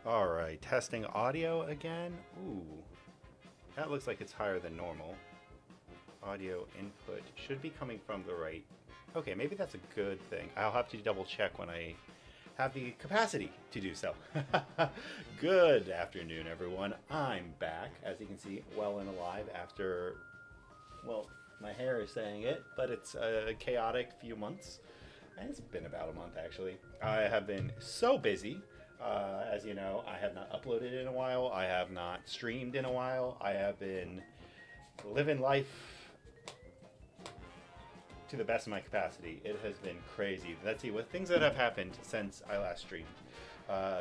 All right, testing audio again. Ooh, that looks like it's higher than normal. Audio input should be coming from the right. Okay, maybe that's a good thing. I'll have to double check when I have the capacity to do so. Good afternoon, everyone. I'm back, as you can see, well and alive after, well, my hair is saying it, but it's a chaotic few months. And it's been about a month, actually. I have been so busy. As you know, I have not uploaded in a while. I have not streamed in a while. I have been living life to the best of my capacity. It has been crazy. Let's see what things that have happened since I last streamed.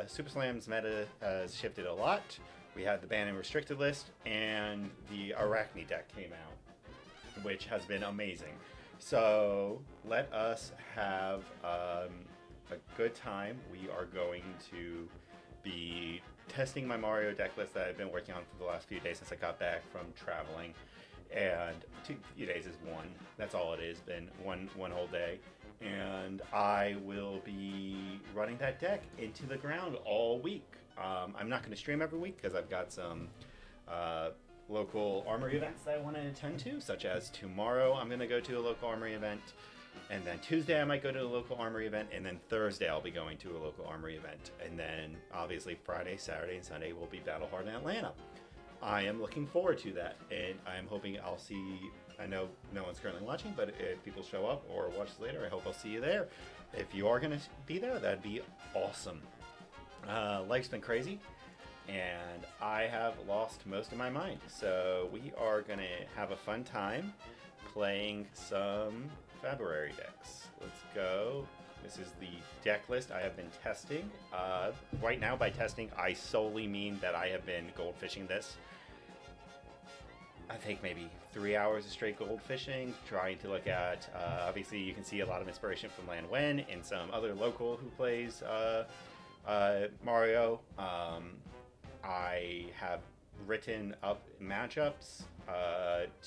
Super Slam's meta has shifted a lot. We had the ban and restricted list, and the Arachne deck came out, which has been amazing. So let us have a good time. We are going to be testing my Mario deck list that I've been working on for the last few days since I got back from traveling. And few days is one. That's all it is. Been one whole day, and I will be running that deck into the ground all week. I'm not going to stream every week because I've got some local armory events that I want to attend to, such as tomorrow I'm going to go to a local armory event, and then Tuesday I might go to a local armory event, and then Thursday I'll be going to a local armory event, and then obviously Friday, Saturday, and Sunday will be Battle Hard in Atlanta. I am looking forward to that, and I'm hoping I'll see. I know no one's currently watching, but if people show up or watch this later, I hope I'll see you there. If you are going to be there, that'd be awesome. Life's been crazy, and I have lost most of my mind. So we are going to have a fun time playing some February decks. Let's go. This is the deck list I have been testing. Right now, by testing, I solely mean that I have been goldfishing this. I think maybe 3 hours of straight gold fishing, trying to look at, obviously you can see a lot of inspiration from Lan Wen and some other local who plays Mario. I have written up matchups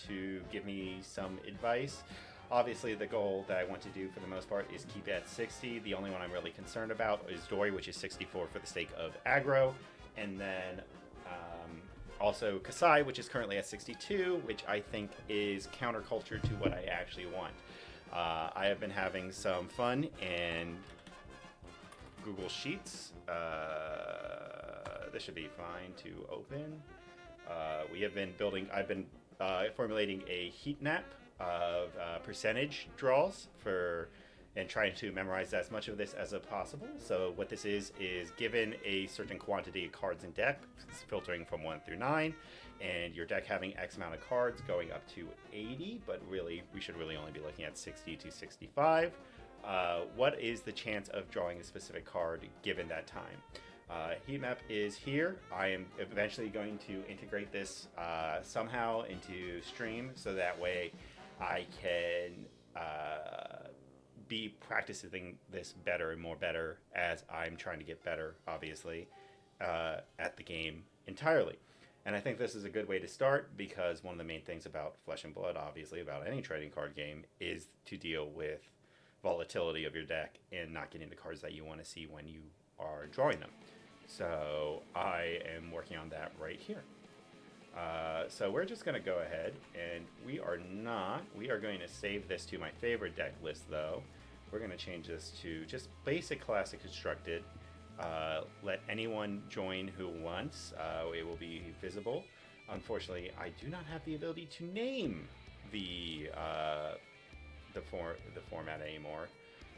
to give me some advice. Obviously, the goal that I want to do for the most part is keep it at 60. The only one I'm really concerned about is Dory, which is 64 for the sake of aggro. And then also Kasai, which is currently at 62, which I think is counterculture to what I actually want. I have been having some fun in Google Sheets. This should be fine to open. We have been building, I've been formulating a heat map of percentage draws for and trying to memorize as much of this as possible. So what this is given a certain quantity of cards in deck, filtering from 1 through 9, and your deck having X amount of cards going up to 80, but really we should really only be looking at 60 to 65. What is the chance of drawing a specific card given that time? Heat map is here. I am eventually going to integrate this somehow into stream, so that way I can be practicing this better and more better as I'm trying to get better, obviously, at the game entirely. And I think this is a good way to start, because one of the main things about Flesh and Blood, obviously, about any trading card game, is to deal with volatility of your deck and not getting the cards that you want to see when you are drawing them. So I am working on that right here. So we're just going to go ahead, and we are going to save this to my favorite deck list, though. We're going to change this to just basic classic constructed. Let anyone join who wants. It will be visible. Unfortunately, I do not have the ability to name the format anymore.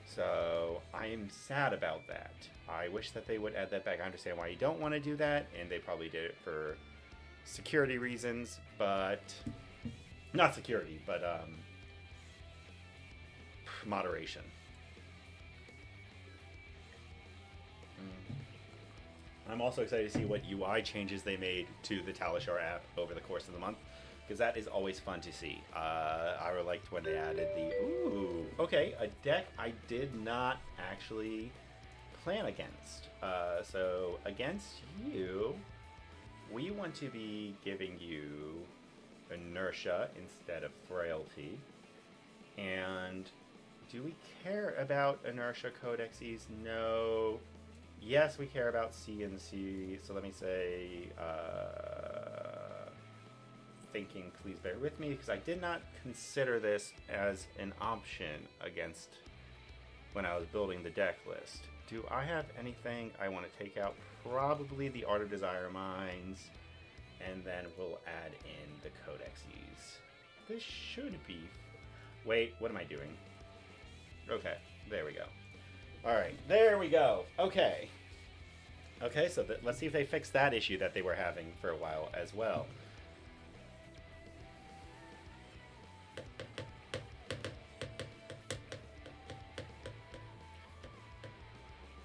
So I am sad about that. I wish that they would add that back. I understand why you don't want to do that, and they probably did it for security reasons, but not security, but moderation. I'm also excited to see what UI changes they made to the Talishar app over the course of the month, because that is always fun to see. I liked when they added a deck I did not actually plan against. So against you, we want to be giving you inertia instead of frailty. And do we care about inertia codexes? No. yes, we care about C and C. So let me say, thinking, please bear with me, because I did not consider this as an option against when I was building the deck list. Do I have anything I want to take out? Probably the Art of Desire Mines, and then we'll add in the Codexes. This should be... Wait, what am I doing? Okay, there we go. Alright, there we go. Okay. Okay, so let's see if they fix that issue that they were having for a while as well.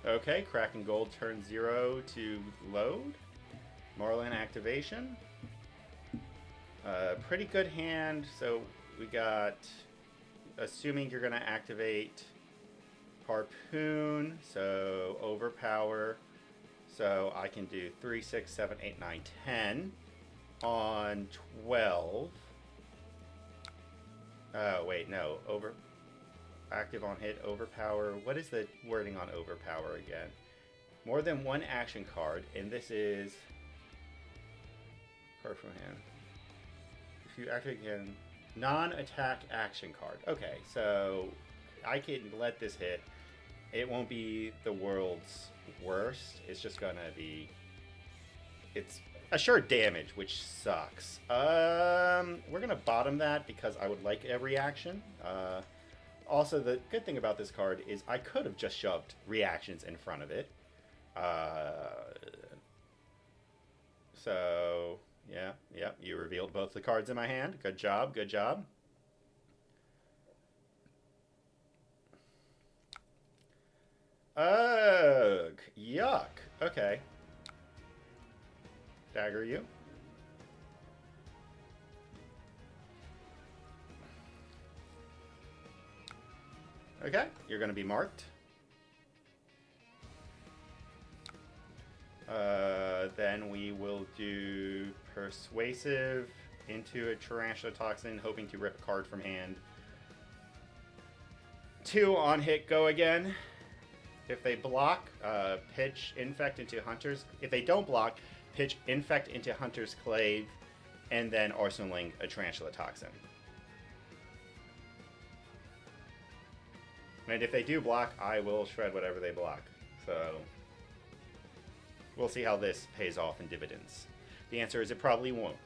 Okay, Kraken Gold turns 0 to load. Moreland activation. Pretty good hand, so we got, assuming you're going to activate Harpoon, so Overpower. So I can do 3, 6, 7, 8, 9, 10 on 12. Wait, no, active on hit, overpower. What is the wording on overpower again? More than one action card, and this is card from hand. If you activate again, non-attack action card. Okay, so I can let this hit. It won't be the world's worst. It's just gonna be. It's assured damage, which sucks. We're gonna bottom that because I would like every action. Also, the good thing about this card is I could have just shoved reactions in front of it. So, yeah, you revealed both the cards in my hand. Good job, good job. Ugh, yuck. Okay. Dagger you. Okay, you're going to be marked. Then we will do Persuasive into a Tarantula Toxin, hoping to rip a card from hand. 2 on hit, go again. If they block, pitch Infect into Hunter's... If they don't block, pitch Infect into Hunter's Clave, and then Arsenaling a Tarantula Toxin. And if they do block, I will shred whatever they block. So, we'll see how this pays off in dividends. The answer is it probably won't.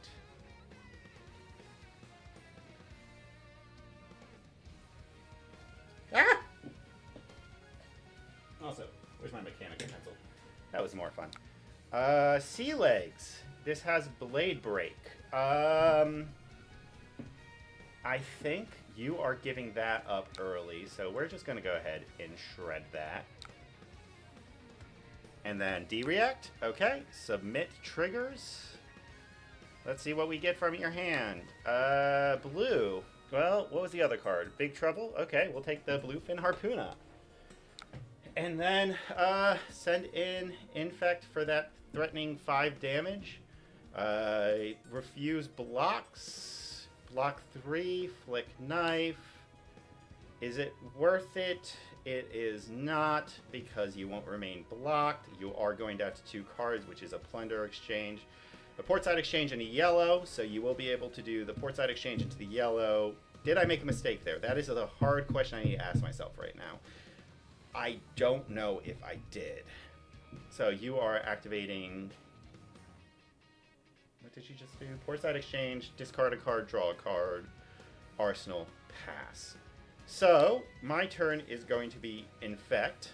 Ah! Also, where's my mechanical pencil? That was more fun. Sea Legs. This has Blade Break. I think you are giving that up early, so we're just going to go ahead and shred that. And then D-React. Okay, submit triggers. Let's see what we get from your hand. Blue. Well, what was the other card? Big Trouble? Okay, we'll take the Bluefin Harpoona. And then send in Infect for that threatening 5 damage. Refuse blocks. Block 3, Flick Knife. Is it worth it? It is not, because you won't remain blocked. You are going down to 2 cards, which is a Plunder Exchange, a Portside Exchange, and a yellow, so you will be able to do the Portside Exchange into the yellow. Did I make a mistake there? That is the hard question I need to ask myself right now. I don't know if I did. So you are activating... What did you just do? Portside Exchange, discard a card, draw a card, Arsenal, pass. So, my turn is going to be Infect.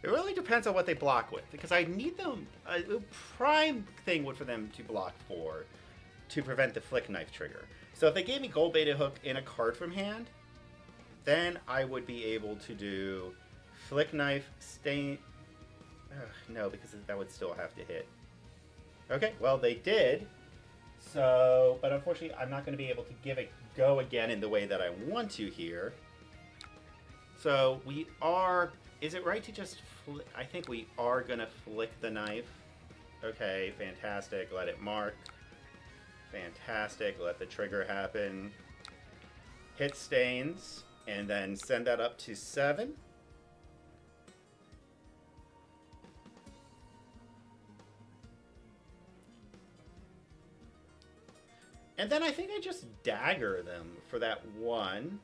It really depends on what they block with, because I need them. A prime thing would for them to block for to prevent the Flick Knife trigger. So if they gave me Gold Beta Hook in a card from hand, then I would be able to do Flick Knife, Stain... no, because that would still have to hit. Okay, well they did. So, but unfortunately I'm not going to be able to give it go again in the way that I want to here. So we are... Is it right to just... I think we are going to flick the knife. Okay, fantastic. Let it mark. Fantastic. Let the trigger happen. Hit stains. And then send that up to 7. And then I think I just dagger them for that 1.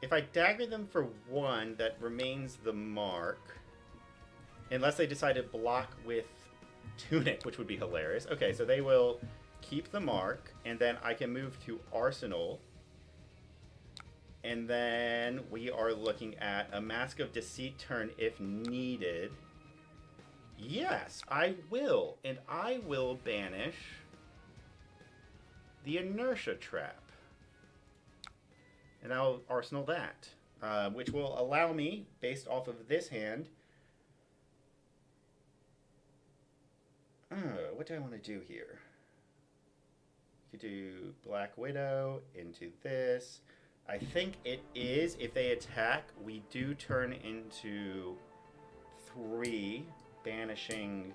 If I dagger them for 1, that remains the mark. Unless they decide to block with Tunic, which would be hilarious. Okay, so they will keep the mark, and then I can move to Arsenal. And then we are looking at a Mask of Deceit turn if needed. Yes, I will. And I will banish the Inertia Trap. And I'll Arsenal that, which will allow me, based off of this hand... what do I want to do here? You could do Black Widow into this. I think it is, if they attack, we do turn into 3, banishing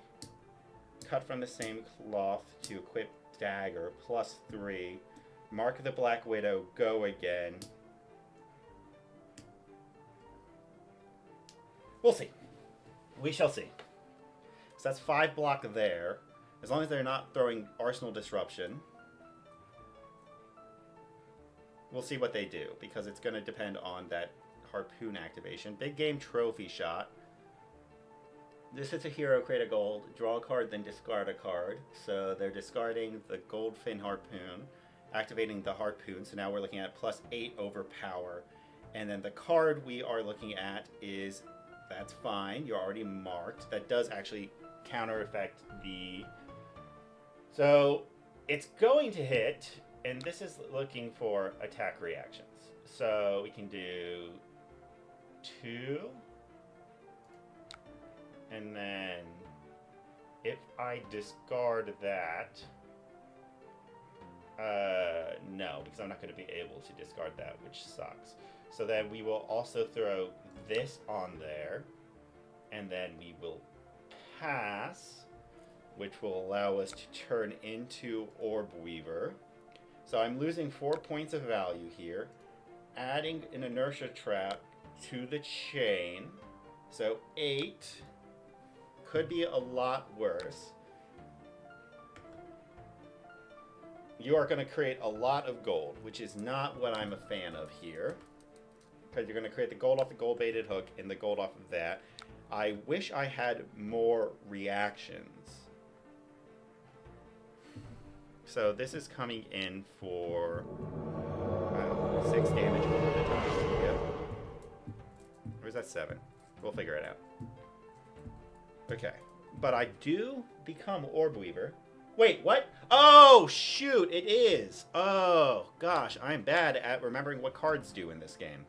Cut from the Same Cloth to equip Dagger, plus 3. Mark the Black Widow, go again. We'll see. We shall see. So that's 5 block there. As long as they're not throwing Arsenal Disruption. We'll see what they do, because it's going to depend on that Harpoon activation. Big Game Trophy Shot. This is a hero, create a gold. Draw a card, then discard a card. So they're discarding the Goldfin Harpoon, activating the Harpoon. So now we're looking at plus 8 over power. And then the card we are looking at is... That's fine. You're already marked. That does actually counter effect the... So it's going to hit, and this is looking for attack reactions. So we can do 2. And then if I discard that... no, because I'm not going to be able to discard that, which sucks. So then we will also throw this on there, and then we will pass, which will allow us to turn into Orb Weaver. So I'm losing 4 points of value here, adding an Inertia Trap to the chain. So 8 could be a lot worse. You are going to create a lot of gold, which is not what I'm a fan of here. Because you're going to create the gold off the gold baited hook and the gold off of that. I wish I had more reactions. So this is coming in for 6 damage over the time. Yep. Or is that 7? We'll figure it out. Okay. But I do become Orb Weaver. Wait, what? Oh, shoot, it is. Oh, gosh, I'm bad at remembering what cards do in this game.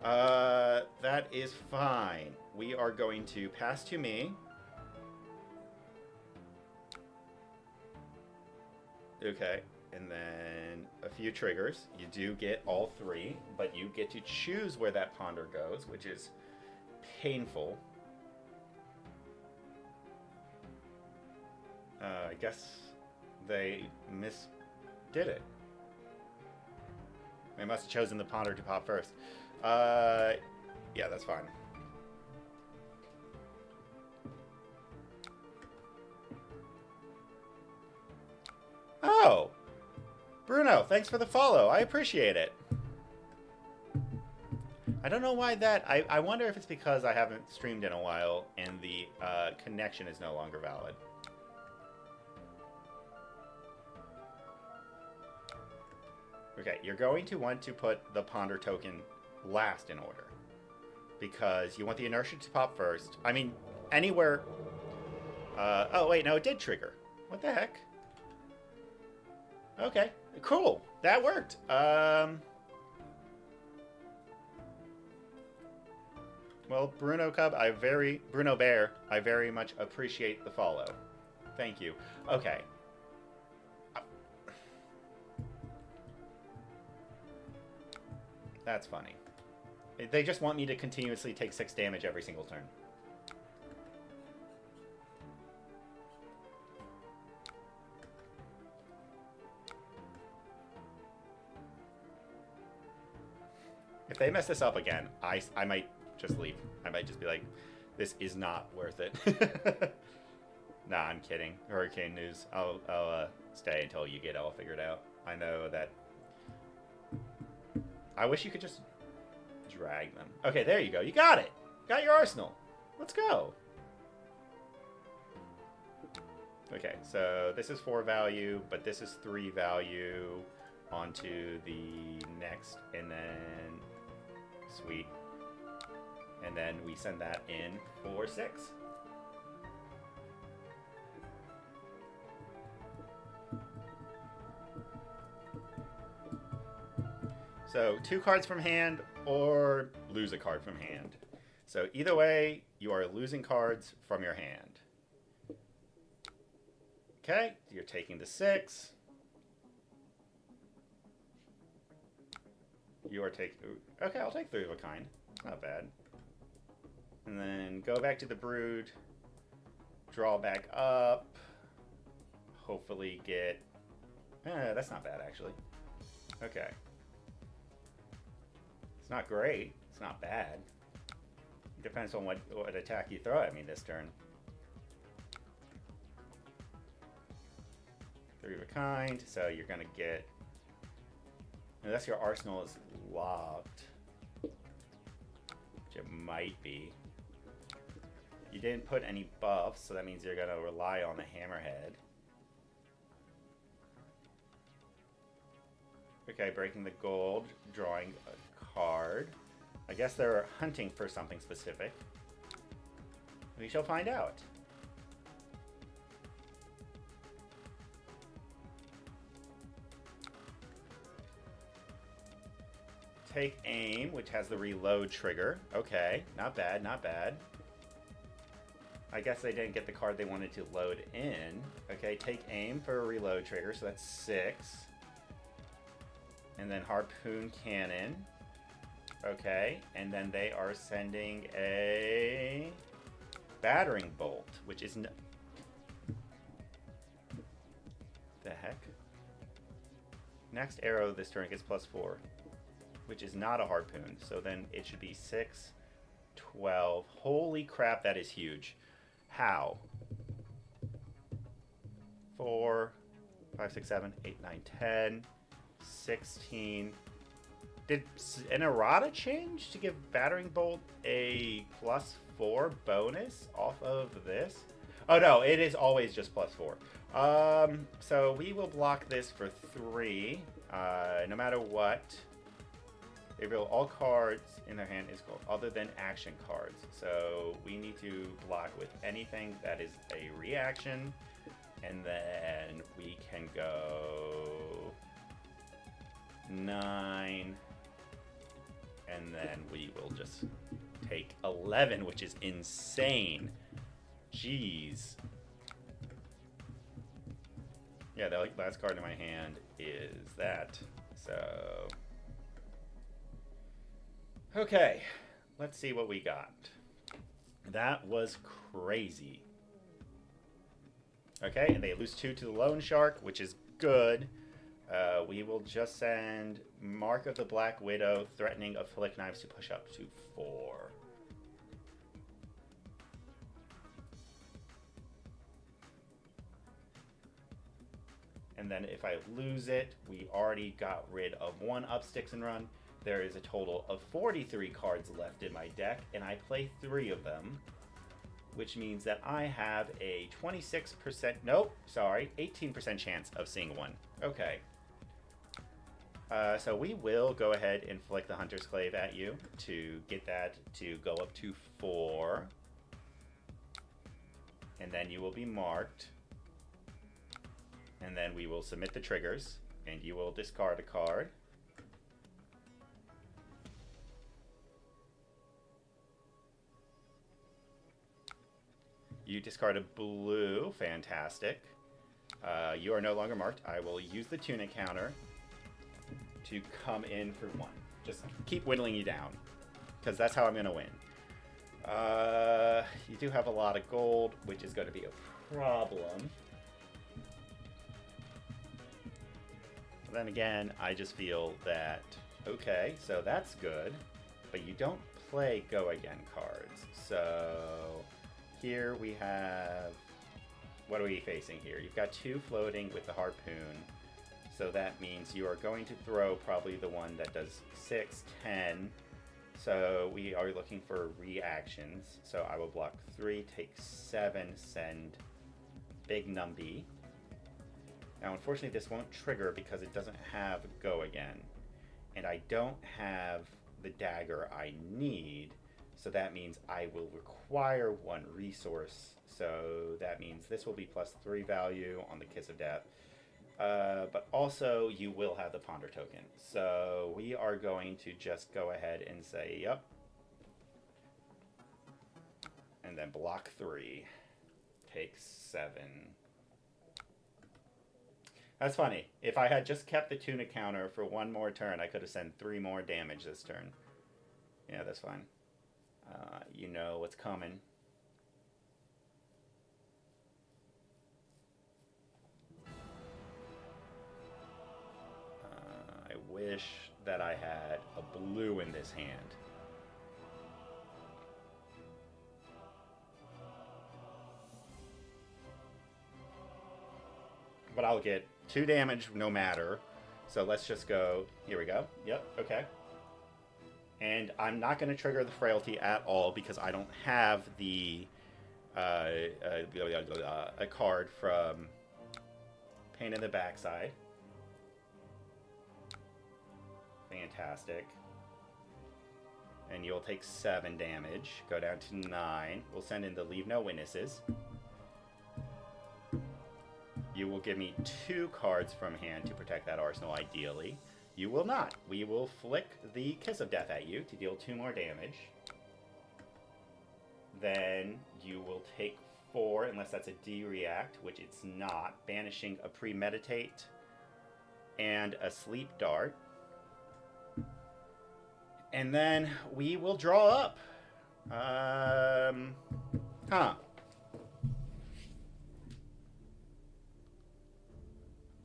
That is fine. We are going to pass to me. Okay, and then a few triggers. You do get all 3, but you get to choose where that ponder goes, which is painful. I guess they misdid it. They must have chosen the ponder to pop first. Yeah, that's fine. Oh! Bruno, thanks for the follow. I appreciate it. I don't know why that... I wonder if it's because I haven't streamed in a while and the connection is no longer valid. Okay, you're going to want to put the Ponder token last in order. Because you want the Inertia to pop first. I mean, anywhere... oh, wait, no, it did trigger. What the heck? Okay, cool. That worked. Well, Bruno Bear, I very much appreciate the follow. Thank you. Okay. That's funny. They just want me to continuously take 6 damage every single turn. If they mess this up again, I might just leave. I might just be like, this is not worth it. Nah, I'm kidding. Hurricane news. I'll stay until you get it all figured out. I know that. I wish you could just drag them. Okay, there you go. You got it. Got your arsenal. Let's go. Okay, so this is 4 value, but this is 3 value onto the next, and then sweet. And then we send that in for 6. So 2 cards from hand or lose a card from hand. So either way, you are losing cards from your hand. Okay, you're taking the 6. You are taking... Okay, I'll take 3 of a kind. Not bad. And then go back to the Brood. Draw back up. Hopefully get... that's not bad, actually. Okay. It's not great. It's not bad. It depends on what attack you throw at me this turn. 3 of a kind, so you're going to get... Unless your arsenal is locked. Which it might be. You didn't put any buffs, so that means you're going to rely on the Hammerhead. Okay, breaking the gold, drawing a card. I guess they're hunting for something specific. We shall find out. Take aim, which has the reload trigger. Okay, not bad, not bad. I guess they didn't get the card they wanted to load in. Okay, take aim for a reload trigger, so that's 6. And then harpoon cannon. Okay, and then they are sending a battering bolt, which is the heck? Next arrow this turn gets +4, which is not a harpoon. So then it should be 6, 12. Holy crap, that is huge. How? 4, 5, 6, 7, 8, 9, 10, 16. Did an errata change to give Battering Bolt a +4 bonus off of this? Oh no, it is always just +4. So we will block this for 3. No matter what. They reveal all cards in their hand is gold, other than action cards. So we need to block with anything that is a reaction. And then we can go 9. And then we will just take 11, which is insane. Jeez. Yeah, the last card in my hand is that. So... Okay, let's see what we got. That was crazy. Okay, and they lose 2 to the Lone Shark, which is good. We will just send Mark of the Black Widow, threatening of Flick Knives to push up to 4. And then if I lose it, we already got rid of 1 up sticks and run. There is a total of 43 cards left in my deck, and I play 3 of them, which means that I have a 26%, nope, sorry, 18% chance of seeing 1. Okay. So we will go ahead and flick the Hunter's Clave at you to get that to go up to 4. And then you will be marked. And then we will submit the triggers, and you will discard a card. You discard a blue. Fantastic. You are no longer marked. I will use the tunic counter. to come in for 1. Just keep whittling you down, because that's how I'm going to win. You do have a lot of gold, which is going to be a problem. But then again, I just feel that, okay, so that's good, but you don't play go again cards. So here we have, what are we facing here? You've got 2 floating with the harpoon. So that means you are going to throw probably the one that does 6, 10. So we are looking for reactions. So I will block 3, take 7, send big numbie. Now unfortunately this won't trigger because it doesn't have go again. And I don't have the dagger I need. So that means I will require 1 resource. So that means this will be +3 value on the Kiss of Death. But also you will have the Ponder token. So we are going to just go ahead and say, yep. And then block 3. Take 7. That's funny. If I had just kept the tuna counter for 1 more turn, I could have sent 3 more damage this turn. Yeah, that's fine. You know what's coming. I wish that I had a blue in this hand. But I'll get 2 damage no matter. So let's just go. Here we go. Yep, okay. And I'm not going to trigger the frailty at all because I don't have the a card from Pain in the Backside. Fantastic. And you'll take 7 damage. Go down to 9. We'll send in the Leave No Witnesses. You will give me 2 cards from hand to protect that arsenal, ideally. You will not. We will flick the Kiss of Death at you to deal 2 more damage. Then you will take 4, unless that's a D-react, which it's not. Banishing a Premeditate and a Sleep Dart. And then we will draw up.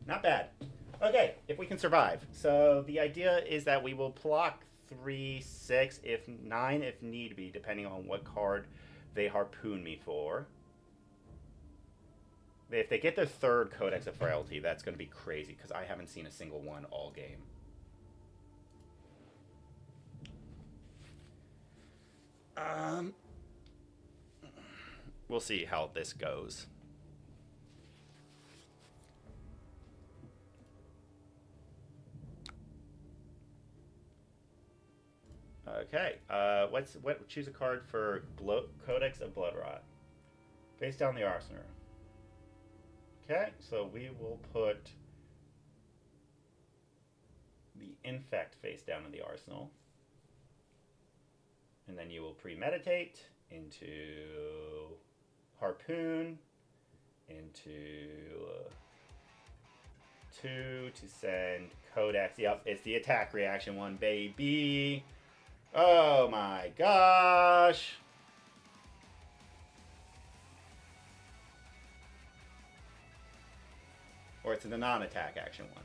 Not bad. Okay, if we can survive. So the idea is that we will block 3, 6, if 9 if need be, depending on what card they harpoon me for. If they get their 3rd Codex of Frailty, that's going to be crazy, because I haven't seen a single one all game. We'll see how this goes. Okay, choose a card for Codex of Bloodrot. Face down the Arsenal. Okay, so we will put the Infect face down in the Arsenal. And then you will Premeditate into Harpoon, into 2 to send Codex. Yep, it's the attack reaction one, baby. Oh my gosh. Or it's the non-attack action one.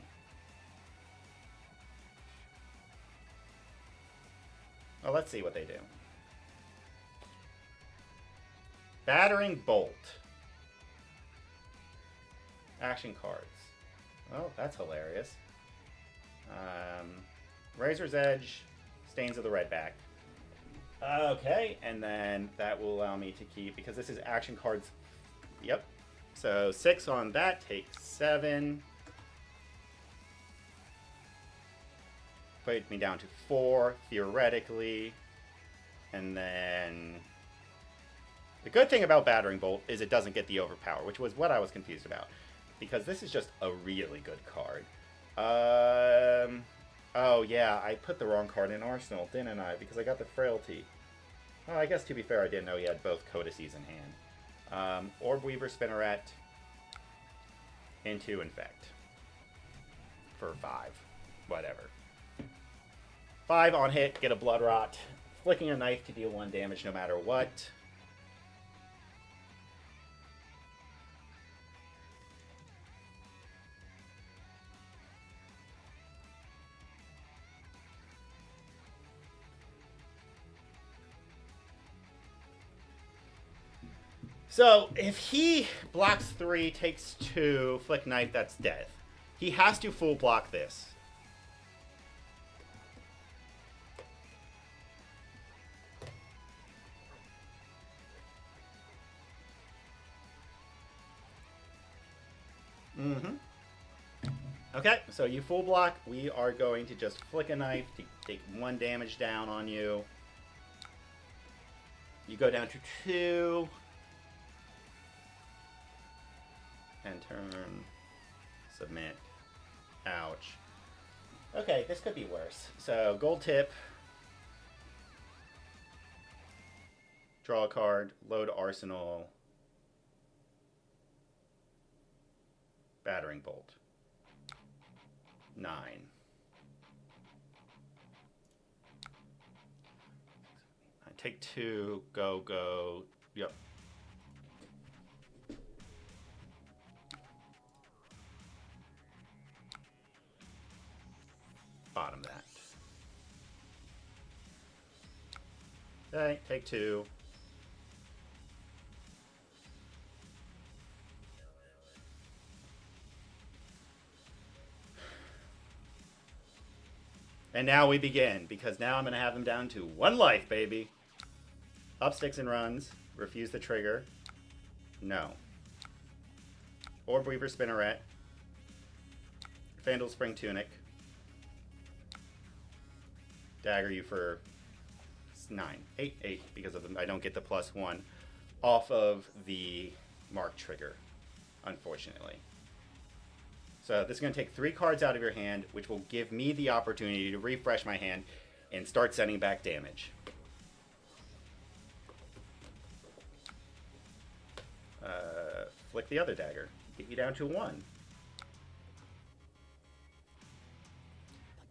Well, let's see what they do. Battering Bolt. Action cards. Oh, that's hilarious. Razor's Edge, Stains of the Redback. Okay, and then that will allow me to keep, because this is action cards. Yep. So 6 on that, take 7. Put me down to 4, theoretically. And then the good thing about Battering Bolt is it doesn't get the overpower, which was what I was confused about. Because this is just a really good card. Oh yeah, I put the wrong card in Arsenal, didn't I? Because I got the Frailty. Well, I guess to be fair, I didn't know he had both Codices in hand. Orb Weaver, Spinneret into Infect for 5. Whatever. 5 on hit, get a blood rot. Flicking a knife to deal 1 damage no matter what. So, if he blocks 3, takes 2, flick knife, that's death. He has to full block this. Mm-hmm. Okay, so you full block. We are going to just flick a knife to take 1 damage down on you. You go down to 2. And turn. Submit. Ouch. Okay, this could be worse. So, gold tip. Draw a card. Load arsenal. Battering bolt. 9. I take 2. Go, go. Yep. Bottom that. Okay, take 2. And now we begin, because now I'm going to have them down to 1 life, baby. Up sticks and runs. Refuse the trigger. No. Orb Weaver Spinneret. Vandal Spring Tunic. Dagger you for 9. 8, 8, because of I don't get the +1 off of the mark trigger, unfortunately. So this is going to take 3 cards out of your hand, which will give me the opportunity to refresh my hand and start sending back damage. Flick the other dagger. Get you down to 1.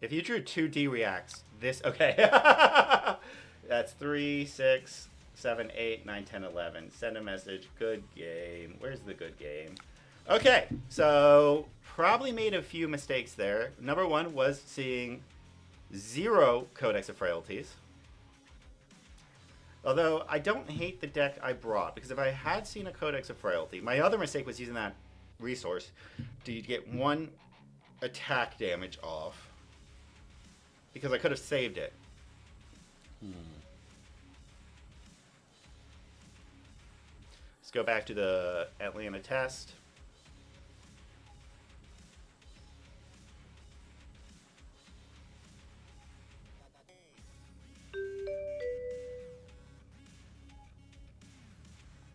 If you drew 2 D-reacts, this... Okay. That's 3, 6, 7, 8, 9, 10, 11. Send a message. Good game. Where's the good game? Okay, so probably made a few mistakes there. Number 1 was seeing 0 Codex of Frailties. Although, I don't hate the deck I brought, because if I had seen a Codex of Frailty, my other mistake was using that resource to get 1 attack damage off, because I could have saved it. Let's go back to the Atlanta test.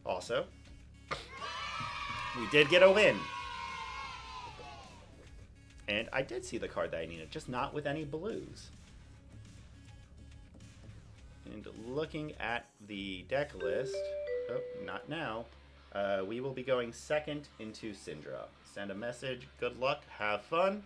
Also, we did get a win. And I did see the card that I needed, just not with any blues. And looking at the deck list, oh, not now, we will be going second into Syndra. Send a message, good luck, have fun.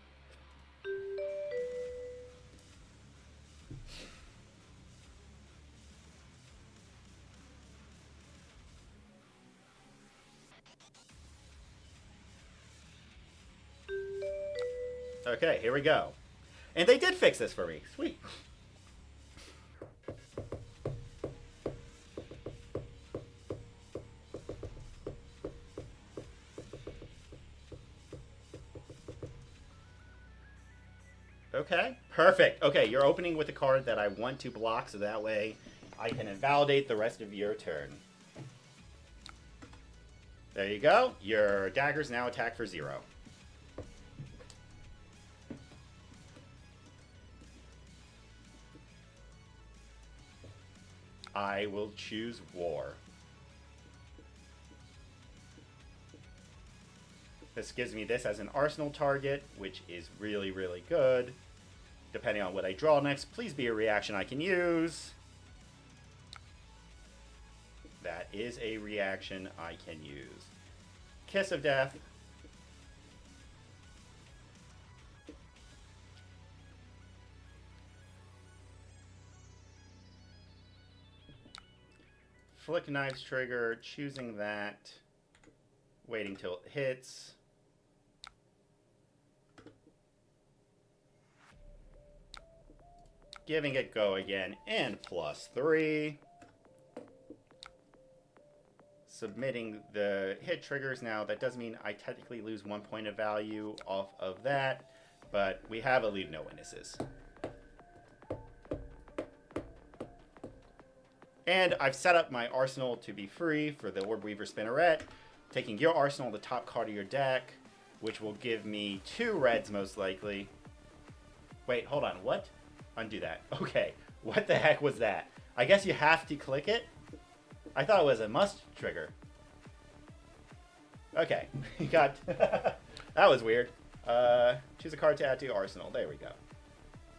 Okay, here we go. And they did fix this for me. Sweet. Okay, perfect. Okay, you're opening with a card that I want to block, so that way I can invalidate the rest of your turn. There you go. Your daggers now attack for 0. I will choose War. This gives me this as an arsenal target, which is really, really good. Depending on what I draw next, please be a reaction I can use. That is a reaction I can use. Kiss of Death. Flick Knives trigger, choosing that, waiting till it hits. Giving it go again, and +3. Submitting the hit triggers. Now, that does mean I technically lose 1 point of value off of that, but we have a leave no witnesses. And I've set up my arsenal to be free for the Orb Weaver Spinneret, taking your arsenal, the top card of your deck, which will give me 2 reds most likely. Wait, hold on, what? Undo that. Okay, what the heck was that? I guess you have to click it? I thought it was a must trigger. Okay, you got... that was weird. Choose a card to add to your arsenal. There we go.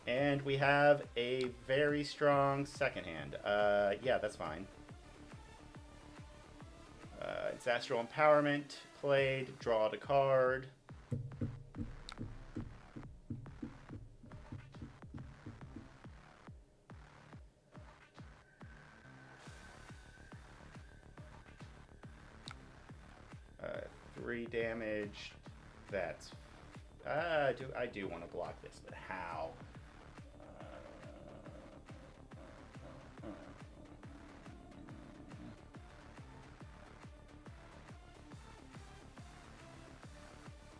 And we have a very strong second hand. Yeah, that's fine. It's Astral Empowerment. Played. Draw a card. Three damage. That's... I do want to block this, but how?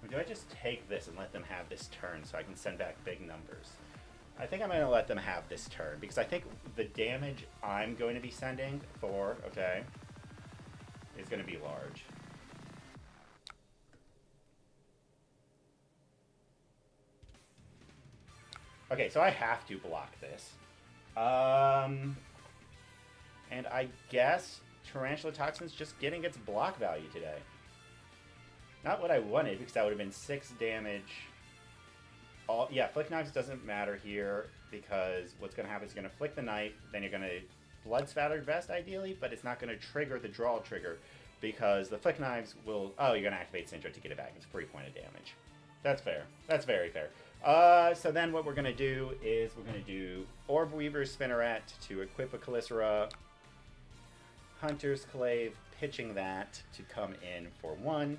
Or do I just take this and let them have this turn so I can send back big numbers? I think I'm going to let them have this turn because I think the damage I'm going to be sending for, okay, is going to be large. Okay, so I have to block this. And I guess Tarantula Toxin's just getting its block value today. Not what I wanted, because that would have been 6 damage. Yeah, Flick Knives doesn't matter here, because what's going to happen is you're going to flick the knife, then you're going to Blood Spattered Vest, ideally, but it's not going to trigger the draw trigger, because the Flick Knives will... Oh, you're going to activate Syndra to get it back. It's 3 point of damage. That's fair. That's very fair. So then what we're going to do is we're going to do Orb Weaver's Spinneret to equip a Calicera, Hunter's Clave, pitching that to come in for 1.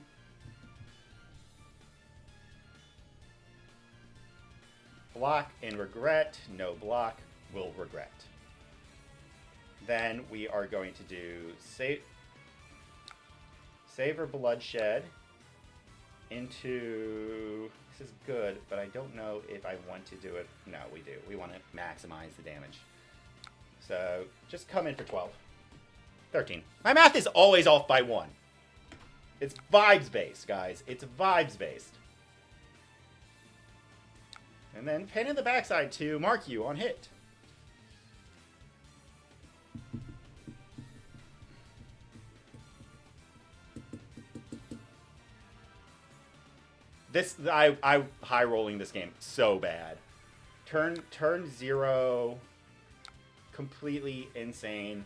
Block and regret. No block. Will regret. Then we are going to do Savor Bloodshed into... This is good, but I don't know if I want to do it. No, we do. We want to maximize the damage. So just come in for 12. 13. My math is always off by 1. It's vibes-based, guys. It's vibes-based. And then pain in the backside to mark you on hit. I high rolling this game so bad. Turn 0, completely insane.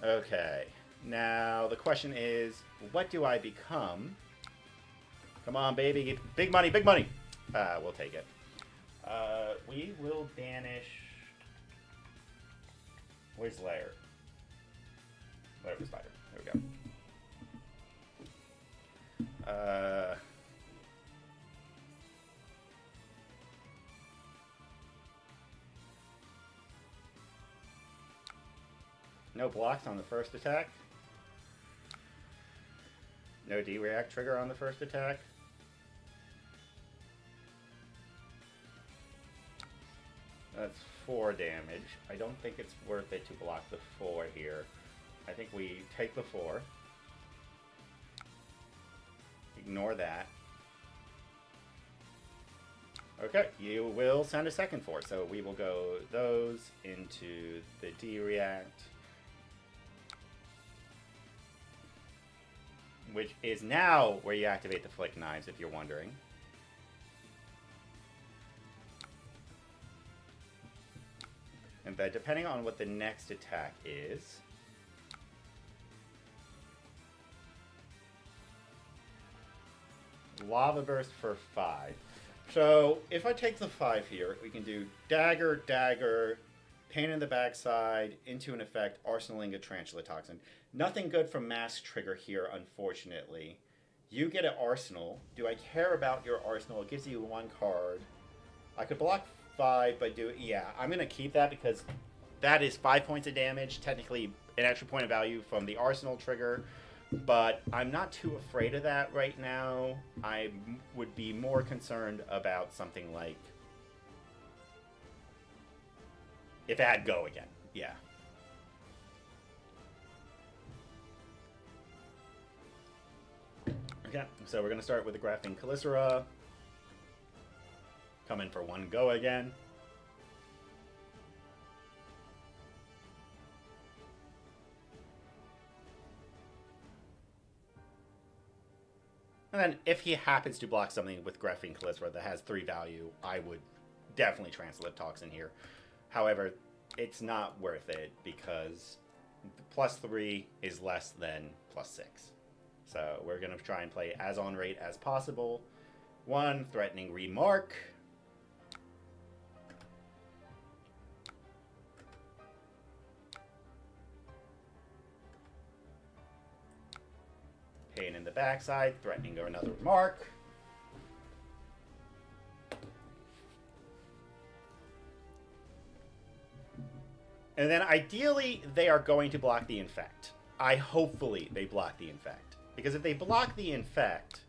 Okay, now the question is, what do I become? Come on, baby, big money, big money. We'll take it. We will banish. Where's Lair? Lair for Spider. There we go. No blocks on the first attack. No D-react trigger on the first attack. That's 4 damage. I don't think it's worth it to block the 4 here. I think we take the 4. Ignore that. Okay, you will send a second 4, so we will go those into the D-react. Which is now where you activate the Flick Knives, if you're wondering. And then, depending on what the next attack is... Lava Burst for 5. So, if I take the 5 here, we can do Dagger, Dagger, Pain in the backside, into an effect, arsenaling a tarantula toxin. Nothing good from mask trigger here, unfortunately. You get an arsenal. Do I care about your arsenal? It gives you 1 card. I could block 5, but yeah, I'm going to keep that because that is 5 points of damage, technically an extra point of value from the arsenal trigger. But I'm not too afraid of that right now. I would be more concerned about something like if it had go again. Yeah. Okay, so we're going to start with the Graphing Calicera. Come in for 1 go again. And then if he happens to block something with Graphing Calicera that has 3 value, I would definitely Translate Toxin here. However, it's not worth it because +3 is less than +6. So we're going to try and play as on rate as possible. 1, Threatening Remark. Pain in the backside, threatening or another remark. And then ideally, they are going to block the infect. Hopefully they block the infect. Because if they block the infect,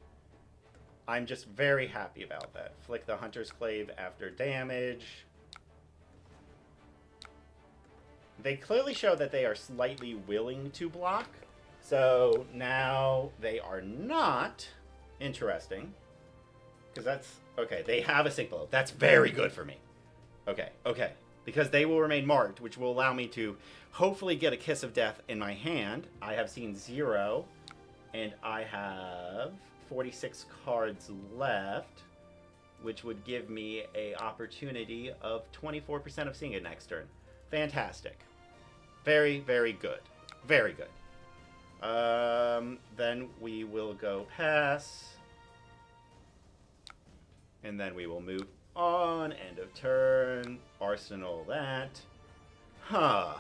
I'm just very happy about that. Flick the Hunter's Clave after damage. They clearly show that they are slightly willing to block. So now they are not. Interesting. Because that's... Okay, they have a sync blow. That's very good for me. Okay. Because they will remain marked, which will allow me to hopefully get a Kiss of Death in my hand. I have seen 0, and I have 46 cards left, which would give me an opportunity of 24% of seeing it next turn. Fantastic. Very, very good. Very good. Then we will go pass. And then we will move on. End of turn. Arsenal that. Huh.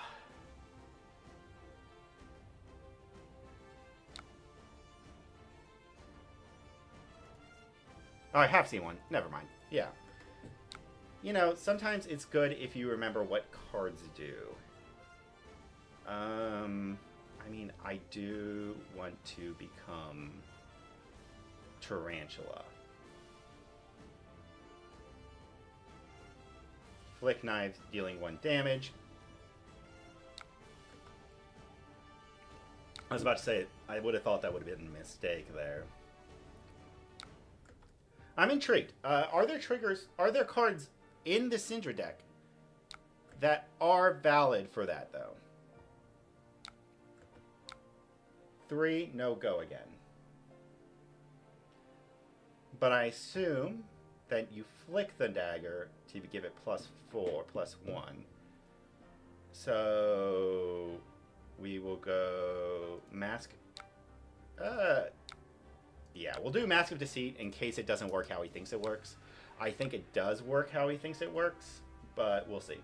Oh, I have seen one. Never mind. Yeah. You know, sometimes it's good if you remember what cards do. I mean, I do want to become Tarantula. Flick Knives, dealing 1 damage. I was about to say, I would have thought that would have been a mistake there. I'm intrigued. Are there cards in the Syndra deck that are valid for that, though? 3, no go again. But I assume that you flick the dagger to give it +4, +1. So we will go Mask. Yeah, we'll do Mask of Deceit in case it doesn't work how he thinks it works. I think it does work how he thinks it works, but we'll see.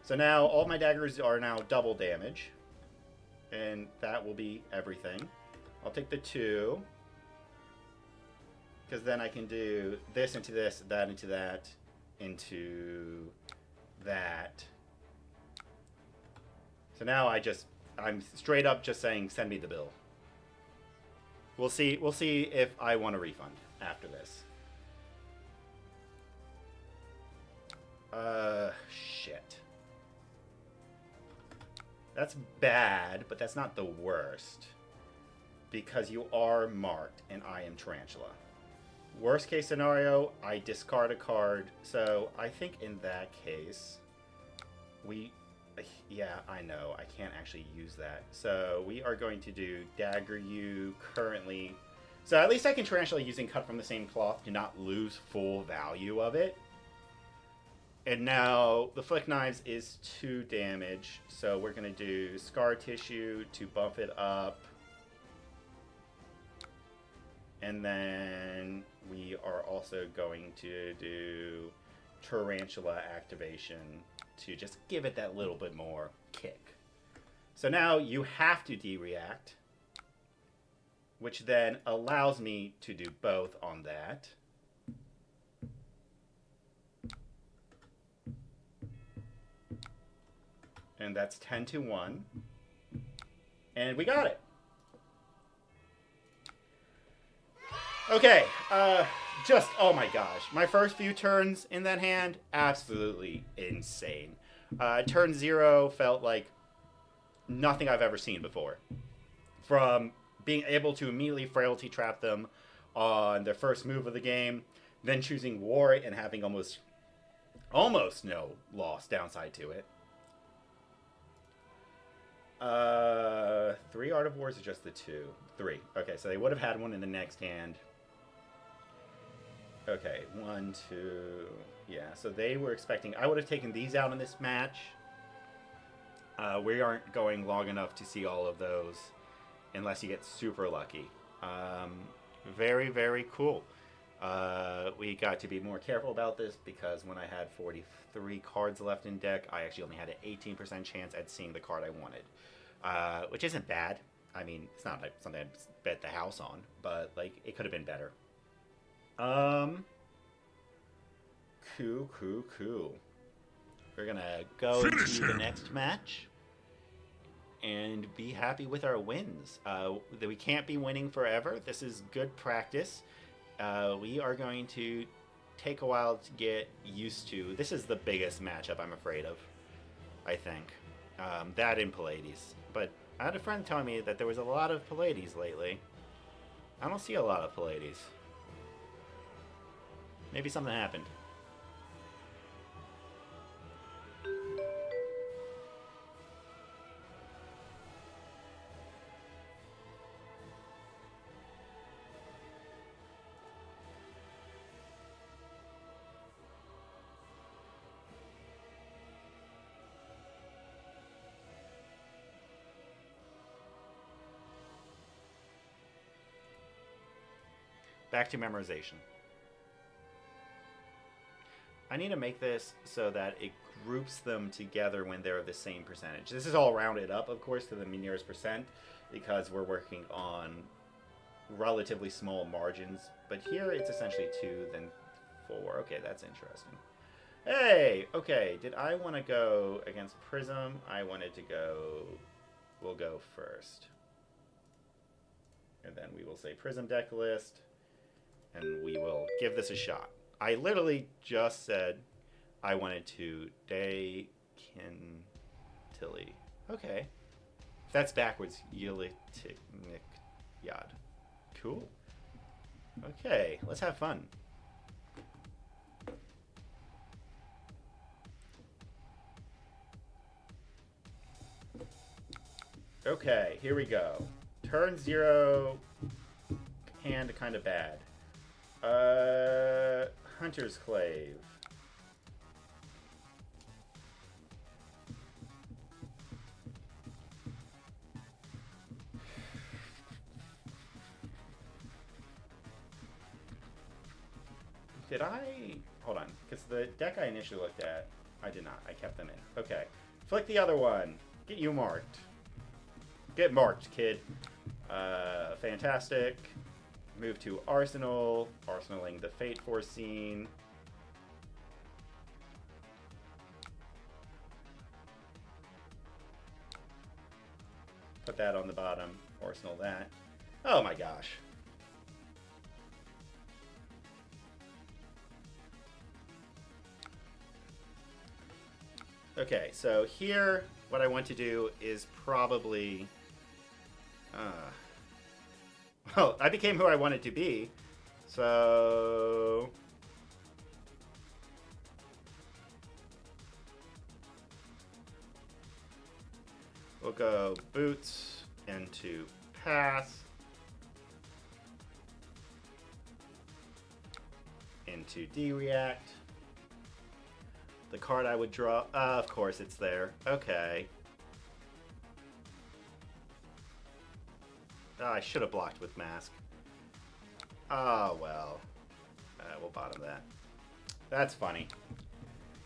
So now all my daggers are now double damage. And that will be everything. I'll take the 2. Because then I can do this into this, that into that, into that. So now I'm straight up just saying, send me the bill. We'll see if I want a refund after this. Shit. That's bad, but that's not the worst. Because you are marked, and I am Tarantula. Worst case scenario, I discard a card. So I think in that case, yeah, I know. I can't actually use that. So we are going to do Dagger You currently. So at least I can Tarantula using Cut from the Same Cloth to not lose full value of it. And now the Flick Knives is 2 damage. So we're going to do Scar Tissue to buff it up. And then we are also going to do Tarantula activation to just give it that little bit more kick. So now you have to de-react, which then allows me to do both on that. And that's 10-1. And we got it. Okay, just, oh my gosh. My first few turns in that hand, absolutely insane. Turn 0 felt like nothing I've ever seen before. From being able to immediately frailty trap them on their first move of the game, then choosing War and having almost no loss downside to it. 3 Art of Wars or just the 2? 3. Okay, so they would have had one in the next hand. Okay, 1, 2... Yeah, so they were expecting... I would have taken these out in this match. We aren't going long enough to see all of those unless you get super lucky. Very, very cool. We got to be more careful about this because when I had 43 cards left in deck, I actually only had an 18% chance at seeing the card I wanted, which isn't bad. I mean, it's not like something I'd bet the house on, but like it could have been better. Cool. We're gonna go to the next match and be happy with our wins. We can't be winning forever. This is good practice. We are going to take a while to get used to. This is the biggest matchup I'm afraid of, I think. That in Pallades. But I had a friend telling me that there was a lot of Pallades lately. I don't see a lot of Pallades. Maybe something happened. Back to memorization. I need to make this so that it groups them together when they're the same percentage. This is all rounded up, of course, to the nearest percent because we're working on relatively small margins. But here it's essentially 2, then 4. Okay, that's interesting. Hey, okay, did I want to go against Prism? I wanted to go... We'll go first. And then we will say Prism deck list. And we will give this a shot. I literally just said I wanted to Day Tilly. Okay. If that's backwards, Yilitik Yad. Cool. Okay, let's have fun. Okay, here we go. Turn 0, hand kind of bad. Hunter's Clave. Did I... Hold on, because the deck I initially looked at, I did not. I kept them in. Okay. Flick the other one. Get you marked. Get marked, kid. Fantastic. Move to Arsenal, arsenaling the Fate Force scene. Put that on the bottom, arsenal that. Oh my gosh. Okay, so here, what I want to do is probably... Well, I became who I wanted to be, so... We'll go Boots into Pass, into D-React. The card I would draw, of course it's there, okay. Oh, I should have blocked with Mask. Oh, well. We'll bottom that. That's funny.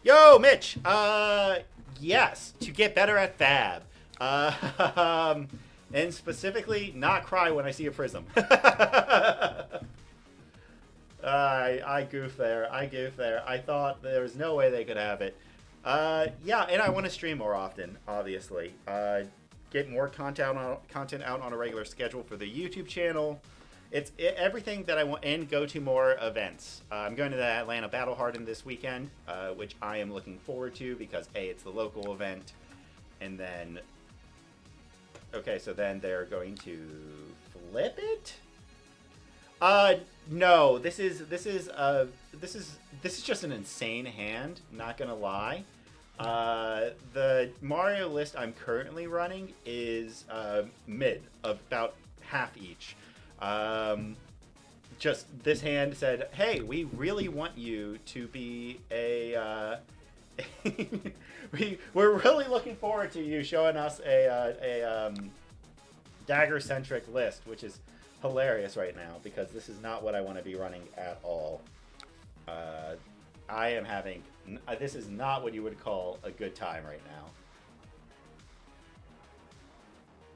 Yo, Mitch. Yes, to get better at Fab. And specifically, not cry when I see a prism. I goofed there. I thought there was no way they could have it. Yeah, and I want to stream more often, obviously. Get more content out on a regular schedule for the YouTube channel. Everything that I want, and go to more events. I'm going to the Atlanta Battle Hardened this weekend, which I am looking forward to because A, it's the local event, and then okay, so then they're going to flip it. No, this is just an insane hand. Not gonna lie. The Mario list I'm currently running is mid, about half each. Just this hand said, "Hey, we really want you to be a." We're really looking forward to you showing us a dagger-centric list, which is hilarious right now because this is not what I want to be running at all. I am having. This is not what you would call a good time right now.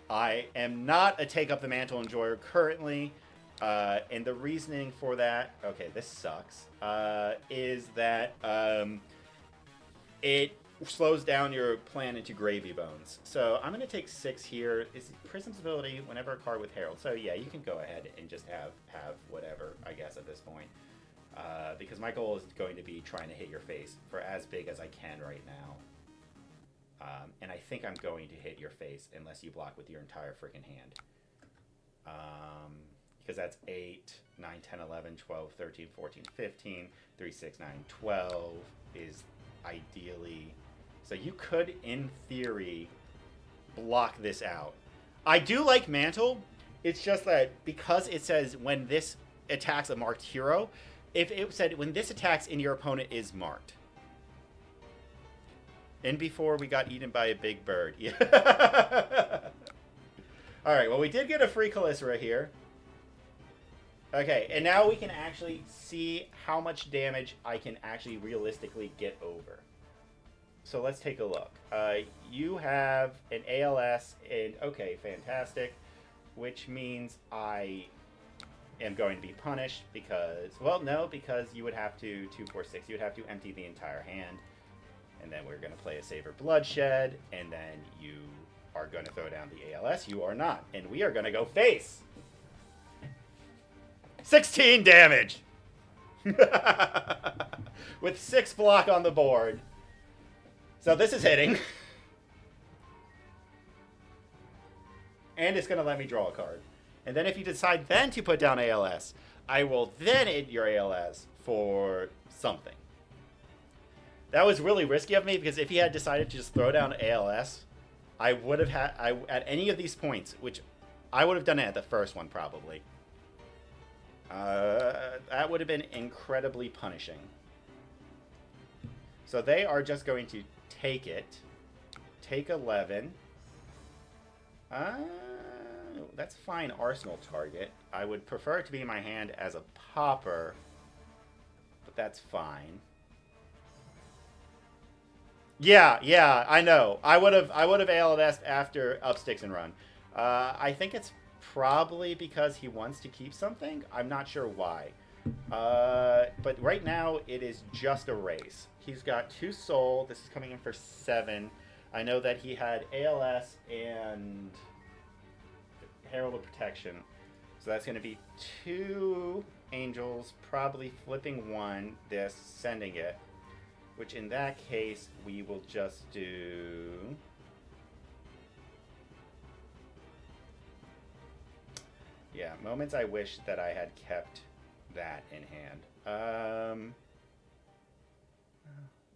I am not a Take Up the Mantle enjoyer currently, and the reasoning for that, okay, this sucks, is that it slows down your plan into Gravy Bones. So I'm going to take 6 here. Is Prism's ability whenever a card with Herald. So yeah, you can go ahead and just have whatever, I guess, at this point. Because my goal is going to be trying to hit your face for as big as I can right now. And I think I'm going to hit your face unless you block with your entire freaking hand. Because that's 8, 9, 10, 11, 12, 13, 14, 15, 3, 6, 9, 12 is ideally... So you could, in theory, block this out. I do like Mantle. It's just that because it says when this attacks a marked hero, if it said when this attacks and your opponent is marked. And before we got eaten by a big bird. Yeah. Alright, well we did get a free Talishar here. Okay, and now we can actually see how much damage I can actually realistically get over. So let's take a look. You have an ALS, and okay, fantastic. Which means I am going to be punished because, well, no, because you would have to 2, 4, 6. You would have to empty the entire hand. And then we're going to play a Savor Bloodshed, and then you are going to throw down the ALS. You are not. And we are going to go face. 16 damage! With 6 block on the board. So this is hitting. And it's going to let me draw a card. And then if you decide then to put down ALS, I will then hit your ALS for something. That was really risky of me because if he had decided to just throw down ALS, I would have had, at any of these points, which I would have done it at the first one probably. That would have been incredibly punishing. So they are just going to take it. Take 11. That's fine arsenal target. I would prefer it to be in my hand as a popper, but that's fine. Yeah, I know. I would have ALS'd after up sticks and run. I think it's probably because he wants to keep something. I'm not sure why. But right now it is just a race. He's got 2 soul. This is coming in for 7. I know that he had ALS and Herald of Protection. So that's going to be 2 angels, probably flipping 1, this, sending it. Which in that case, we will just do... Yeah, moments I wish that I had kept that in hand.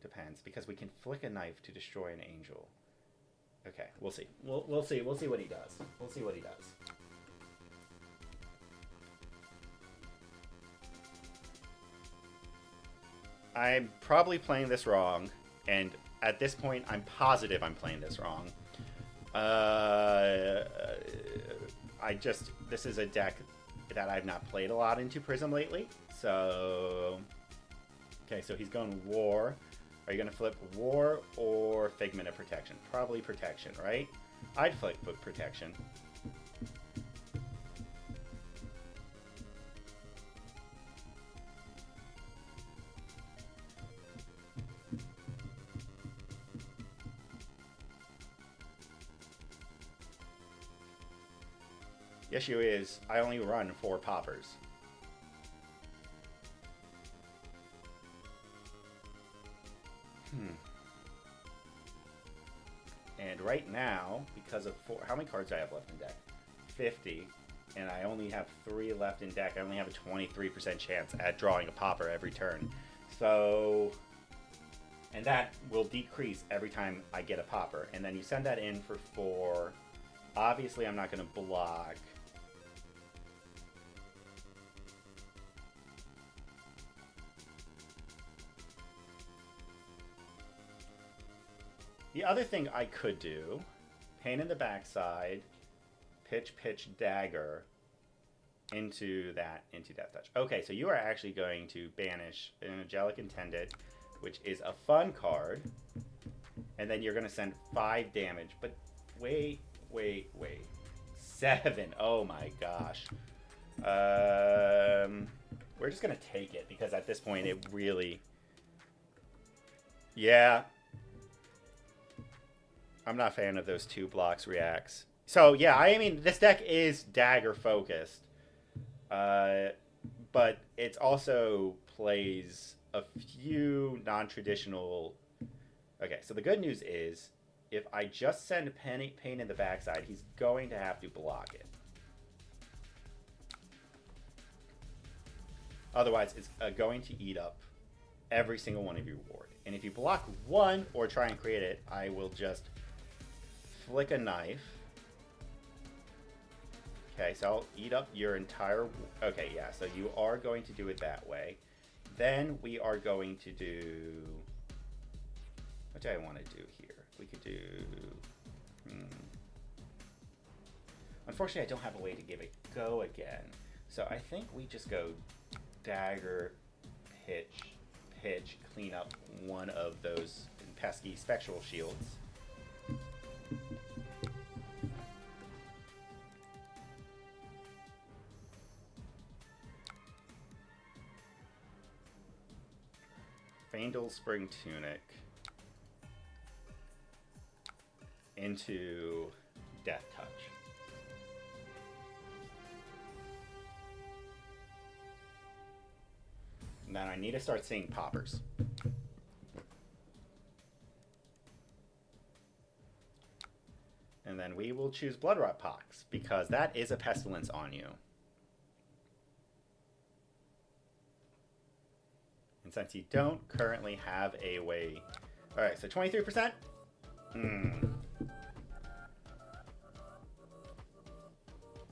Depends, because we can flick a knife to destroy an angel. Okay, we'll see. We'll see. We'll see what he does. We'll see what he does. I'm probably playing this wrong, and at this point, I'm positive I'm playing this wrong. This is a deck that I've not played a lot into Prism lately, so... Okay, so he's going War. Are you going to flip War or Figment of Protection? Probably Protection, right? I'd flip Protection. The issue is, I only run 4 poppers. And right now, because of how many cards do I have left in deck? 50. And I only have 3 left in deck. I only have a 23% chance at drawing a popper every turn. So, and that will decrease every time I get a popper. And then you send that in for 4. Obviously, I'm not going to block. The other thing I could do, pain in the backside, pitch, dagger into Death Touch. Okay, so you are actually going to banish an Angelic Intended, which is a fun card, and then you're going to send 5 damage. But wait. 7. Oh my gosh. We're just going to take it because at this point it really... Yeah. I'm not a fan of those 2 blocks reacts. So, yeah, I mean, this deck is dagger focused. But it also plays a few non-traditional... Okay, so the good news is, if I just send Pain in the backside, he's going to have to block it. Otherwise, it's going to eat up every single one of your ward. And if you block 1 or try and create it, I will just... flick a knife. Okay, so I'll eat up your entire... Okay, yeah, so you are going to do it that way. Then we are going to do... What do I want to do here? We could do... Unfortunately, I don't have a way to give it go again. So I think we just go dagger, pitch, clean up one of those pesky spectral shields. Vandal Spring Tunic into Death Touch. And then I need to start seeing poppers. And then we will choose Bloodrot Pox, because that is a pestilence on you. And since you don't currently have a way... Alright, so 23%?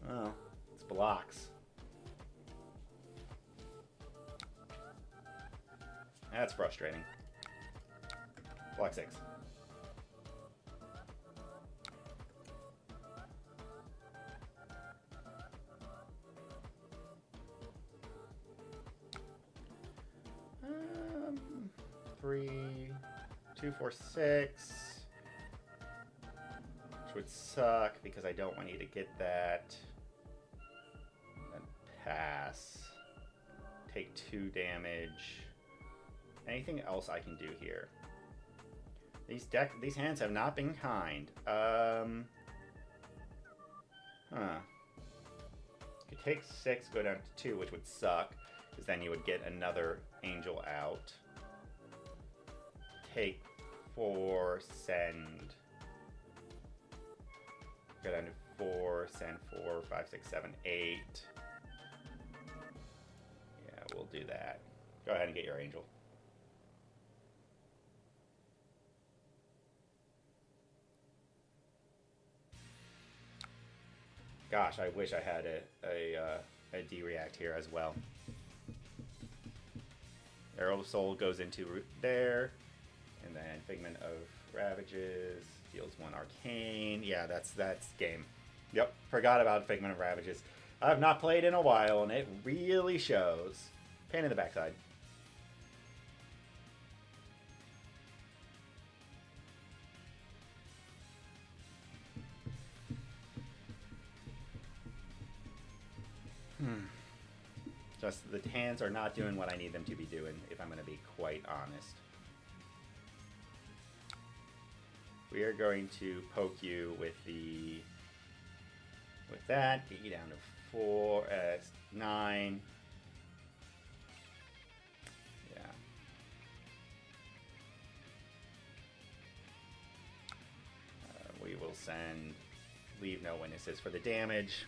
Oh, it's blocks. That's frustrating. Block 6. Three, 2, 4, 6. Which would suck because I don't want you to get that. Then pass. Take 2 damage. Anything else I can do here? These hands have not been kind. Could take 6, go down to 2, which would suck, because then you would get another angel out. Take 4, send. Go down to 4, send 4, 5, 6, 7, 8. Yeah, we'll do that. Go ahead and get your angel. Gosh, I wish I had a D-react here as well. Arrow of Soul goes into there, and then Figment of Ravages deals 1 Arcane. Yeah, that's game. Yep, forgot about Figment of Ravages. I've not played in a while, and it really shows. Pain in the backside. Just the hands are not doing what I need them to be doing, if I'm going to be quite honest. We are going to poke you with that, get you down to 4, 9. Yeah. We will send leave no witnesses for the damage.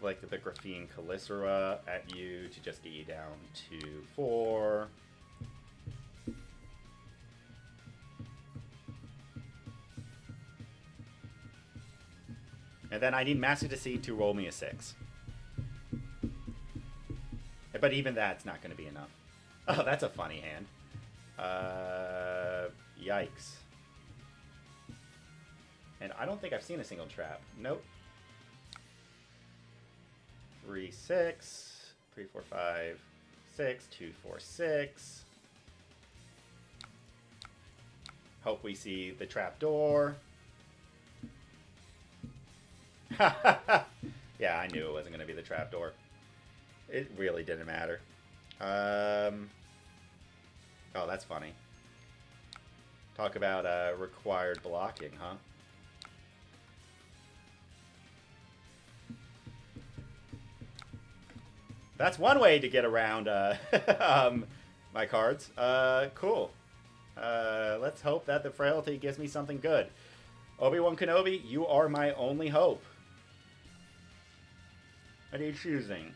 Flick the Graphene Calicera at you to just get you down to 4. And then I need Master Deceit to roll me a 6. But even that's not going to be enough. Oh, that's a funny hand. Yikes. And I don't think I've seen a single trap. Nope. 3, 6. 3, 4, 5, 6. 2, 4, 6. Hope we see the trap door. Yeah, I knew it wasn't going to be the trap door. It really didn't matter. Oh, that's funny. Talk about required blocking, huh? That's one way to get around my cards. Cool. Let's hope that the Frailty gives me something good. Obi-Wan Kenobi, you are my only hope. What are you choosing?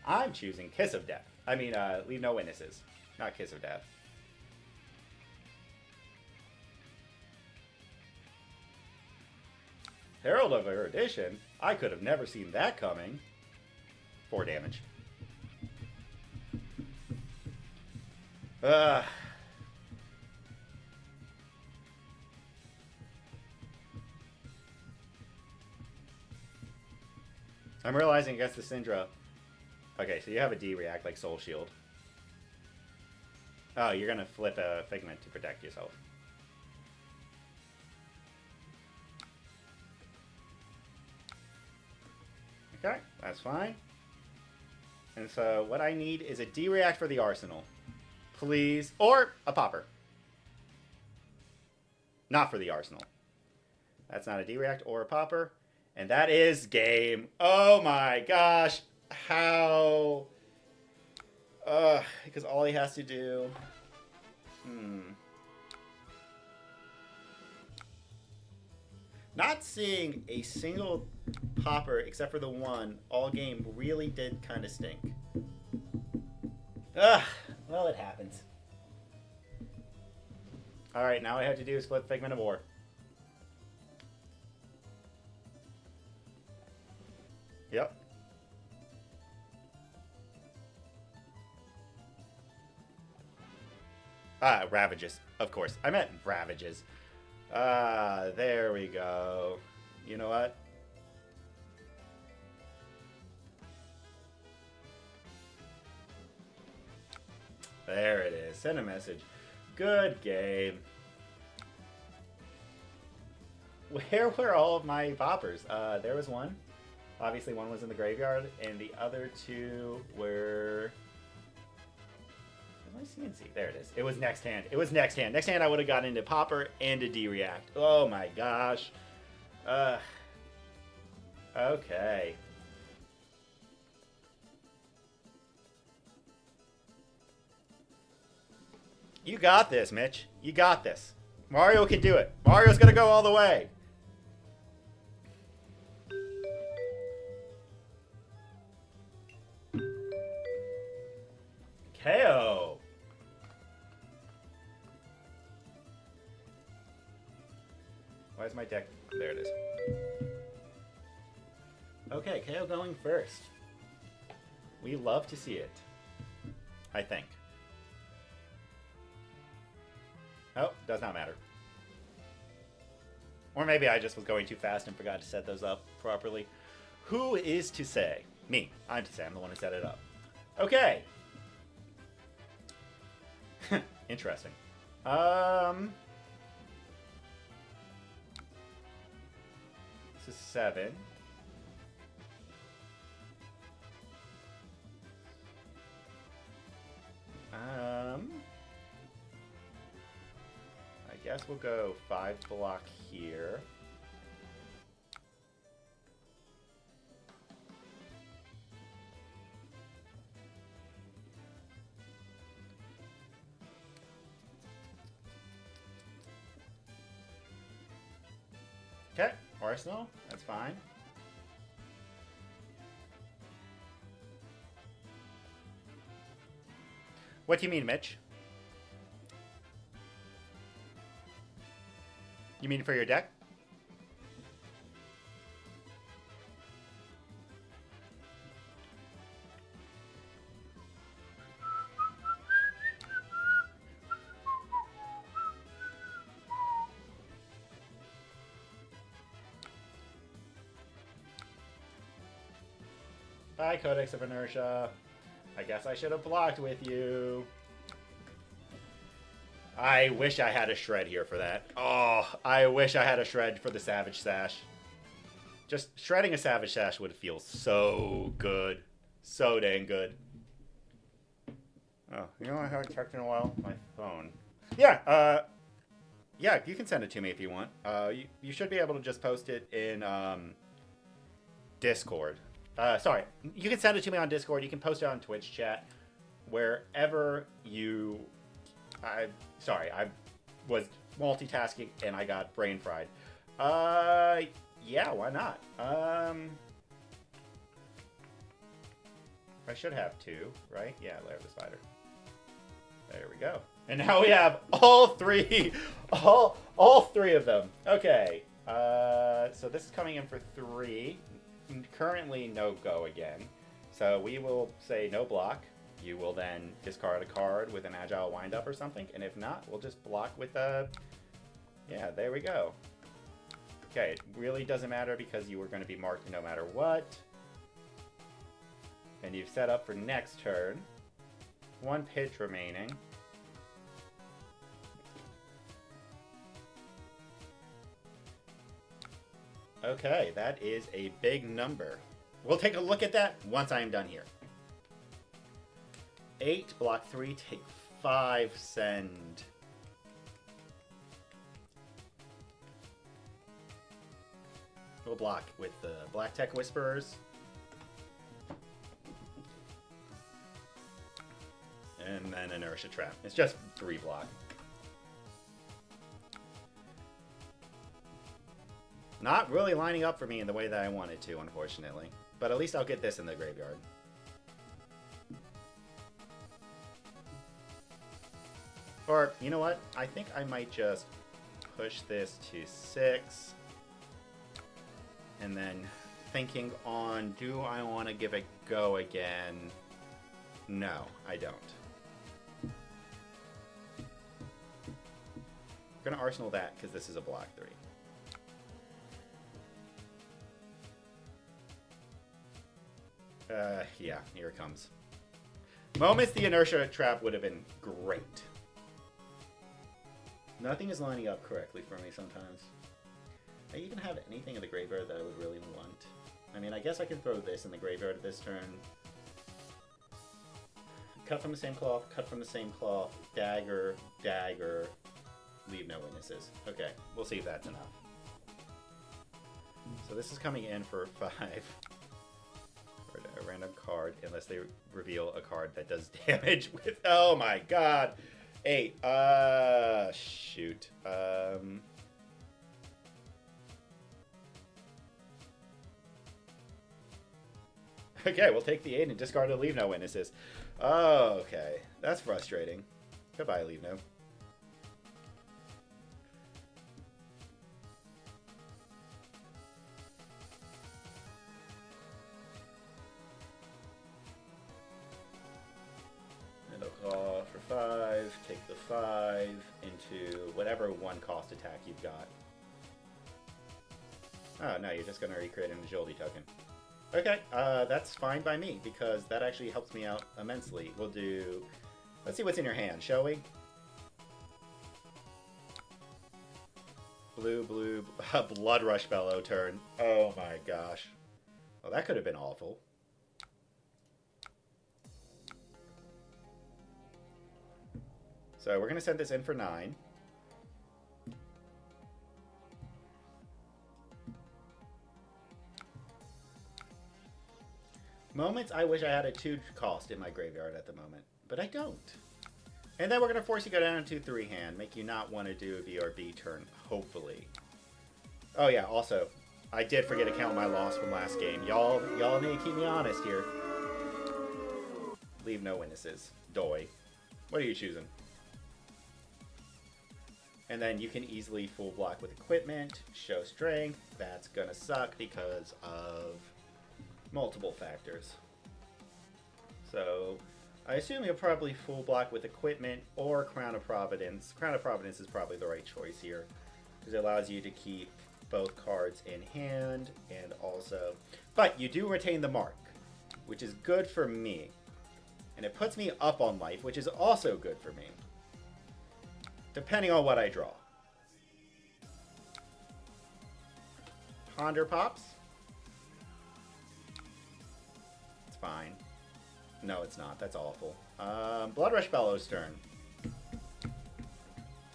I'm choosing Kiss of Death. I mean, Leave No Witnesses. Not Kiss of Death. Herald of Erudition? I could have never seen that coming. 4 damage. I'm realizing against the Syndra. Okay, so you have a D react like Soul Shield. Oh, you're gonna flip a Figment to protect yourself. Okay, that's fine. And so what I need is a D react for the Arsenal. Please. Or a Popper. Not for the Arsenal. That's not a D react or a Popper. And that is game. Oh my gosh. How? Because all he has to do... Not seeing a single Popper except for the one all game really did kind of stink. Well, it happens. Alright, now all I have to do is flip Figment of War. Yep. Ravages. Of course. I meant Ravages. There we go. You know what? There it is. Send a message. Good game. Where were all of my poppers? There was one. Obviously, one was in the graveyard, and the other two were... Where's my CNC? There it is. It was next hand. It was next hand. Next hand, I would have gotten into Popper and a D-React. Oh my gosh. Okay. You got this, Mitch. You got this. Mario can do it. Mario's gonna go all the way. KO. Why is my deck... There it is. Okay, KO going first. We love to see it. I think. Oh, does not matter. Or maybe I just was going too fast and forgot to set those up properly. Who is to say? Me. I'm to say. I'm the one who set it up. Okay. Interesting. This is 7. I guess we'll go 5 block here. Okay, Arsenal, that's fine. What do you mean, Mitch? You mean for your deck? Bye, Codex of Inertia. I guess I should have blocked with you. I wish I had a shred here for that. Oh, I wish I had a shred for the Savage Sash. Just shredding a Savage Sash would feel so good. So dang good. Oh, you know what I haven't checked in a while? My phone. Yeah, yeah, you can send it to me if you want. You should be able to just post it in Discord. Sorry, you can send it to me on Discord. You can post it on Twitch chat. Wherever you... Sorry, I was multitasking and I got brain fried. Yeah, why not? I should have 2, right? Yeah, Lair of the Spider. There we go. And now we have all 3, all 3 of them. Okay, so this is coming in for 3. Currently no go again. So we will say no block. You will then discard a card with an Agile Windup or something, and if not, we'll just block with a... Yeah, there we go. Okay, it really doesn't matter because you were going to be marked no matter what. And you've set up for next turn. 1 pitch remaining. Okay, that is a big number. We'll take a look at that once I am done here. 8, block 3, take 5, send. We'll block with the Black Tech Whisperers. And then Inertia Trap. It's just 3 block. Not really lining up for me in the way that I wanted to, unfortunately. But at least I'll get this in the graveyard. Or, you know what? I think I might just push this to 6. And then thinking on, do I want to give it go again? No, I don't. I'm going to Arsenal that because this is a block 3. Yeah, here it comes. Moments the Inertia Trap would have been great. Nothing is lining up correctly for me sometimes. I even have anything in the graveyard that I would really want. I mean, I guess I can throw this in the graveyard this turn. Cut from the same cloth, cut from the same cloth, dagger, dagger, leave no witnesses. Okay, we'll see if that's enough. So this is coming in for 5. A random card, unless they reveal a card that does damage with... Oh my god! 8. Shoot. Okay, we'll take the 8 and discard to leave no witnesses. Oh, okay. That's frustrating. Goodbye, leave no. And I'll call for 5, take the 5 into whatever 1 cost attack you've got. Oh, no, you're just going to recreate an agility token. Okay, that's fine by me, because that actually helps me out immensely. We'll do... Let's see what's in your hand, shall we? Blue, Blood Rush Bellow turn. Oh my gosh. Well, that could have been awful. So we're going to send this in for 9. Moments I wish I had a 2 cost in my graveyard at the moment, but I don't. And then we're going to force you to go down to 3 hand, make you not want to do a VRB turn, hopefully. Oh yeah, also, I did forget to count my loss from last game. Y'all need to keep me honest here. Leave no witnesses. Doy. What are you choosing? And then you can easily full block with equipment, show strength. That's going to suck because of multiple factors. So I assume you'll probably full block with equipment or Crown of Providence. Crown of Providence is probably the right choice here because it allows you to keep both cards in hand and also, but you do retain the mark, which is good for me. And it puts me up on life, which is also good for me, depending on what I draw. Ponder pops. It's fine. No, it's not. That's awful. Blood Rush Bellow's turn.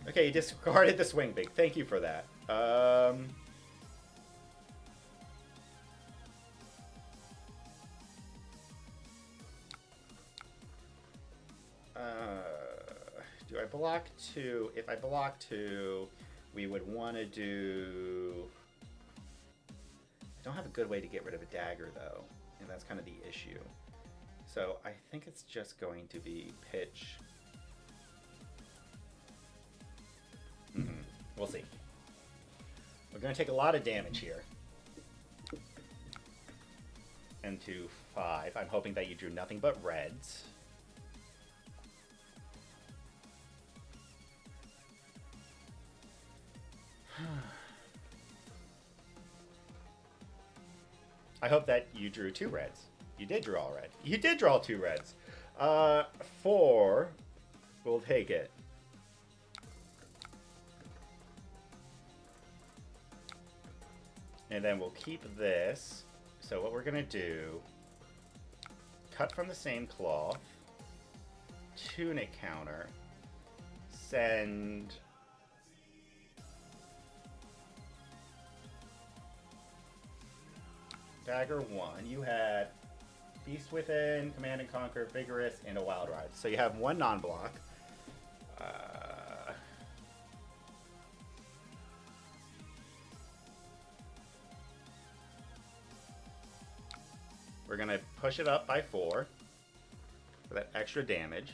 Okay, you discarded the Swing Big. Thank you for that. Do I block 2? If I block 2, we would want to do... I don't have a good way to get rid of a dagger, though, and that's kind of the issue. So I think it's just going to be pitch. We'll see. We're going to take a lot of damage here. Into 5. I'm hoping that you drew nothing but reds. I hope that you drew 2 reds. You did draw a red. You did draw 2 reds. 4. We'll take it. And then we'll keep this. So what we're going to do, cut from the same cloth, tunic counter, send... Dagger 1. You had Beast Within, Command and Conquer, Vigorous, and a Wild Ride. So you have 1 non-block. We're going to push it up by 4 for that extra damage.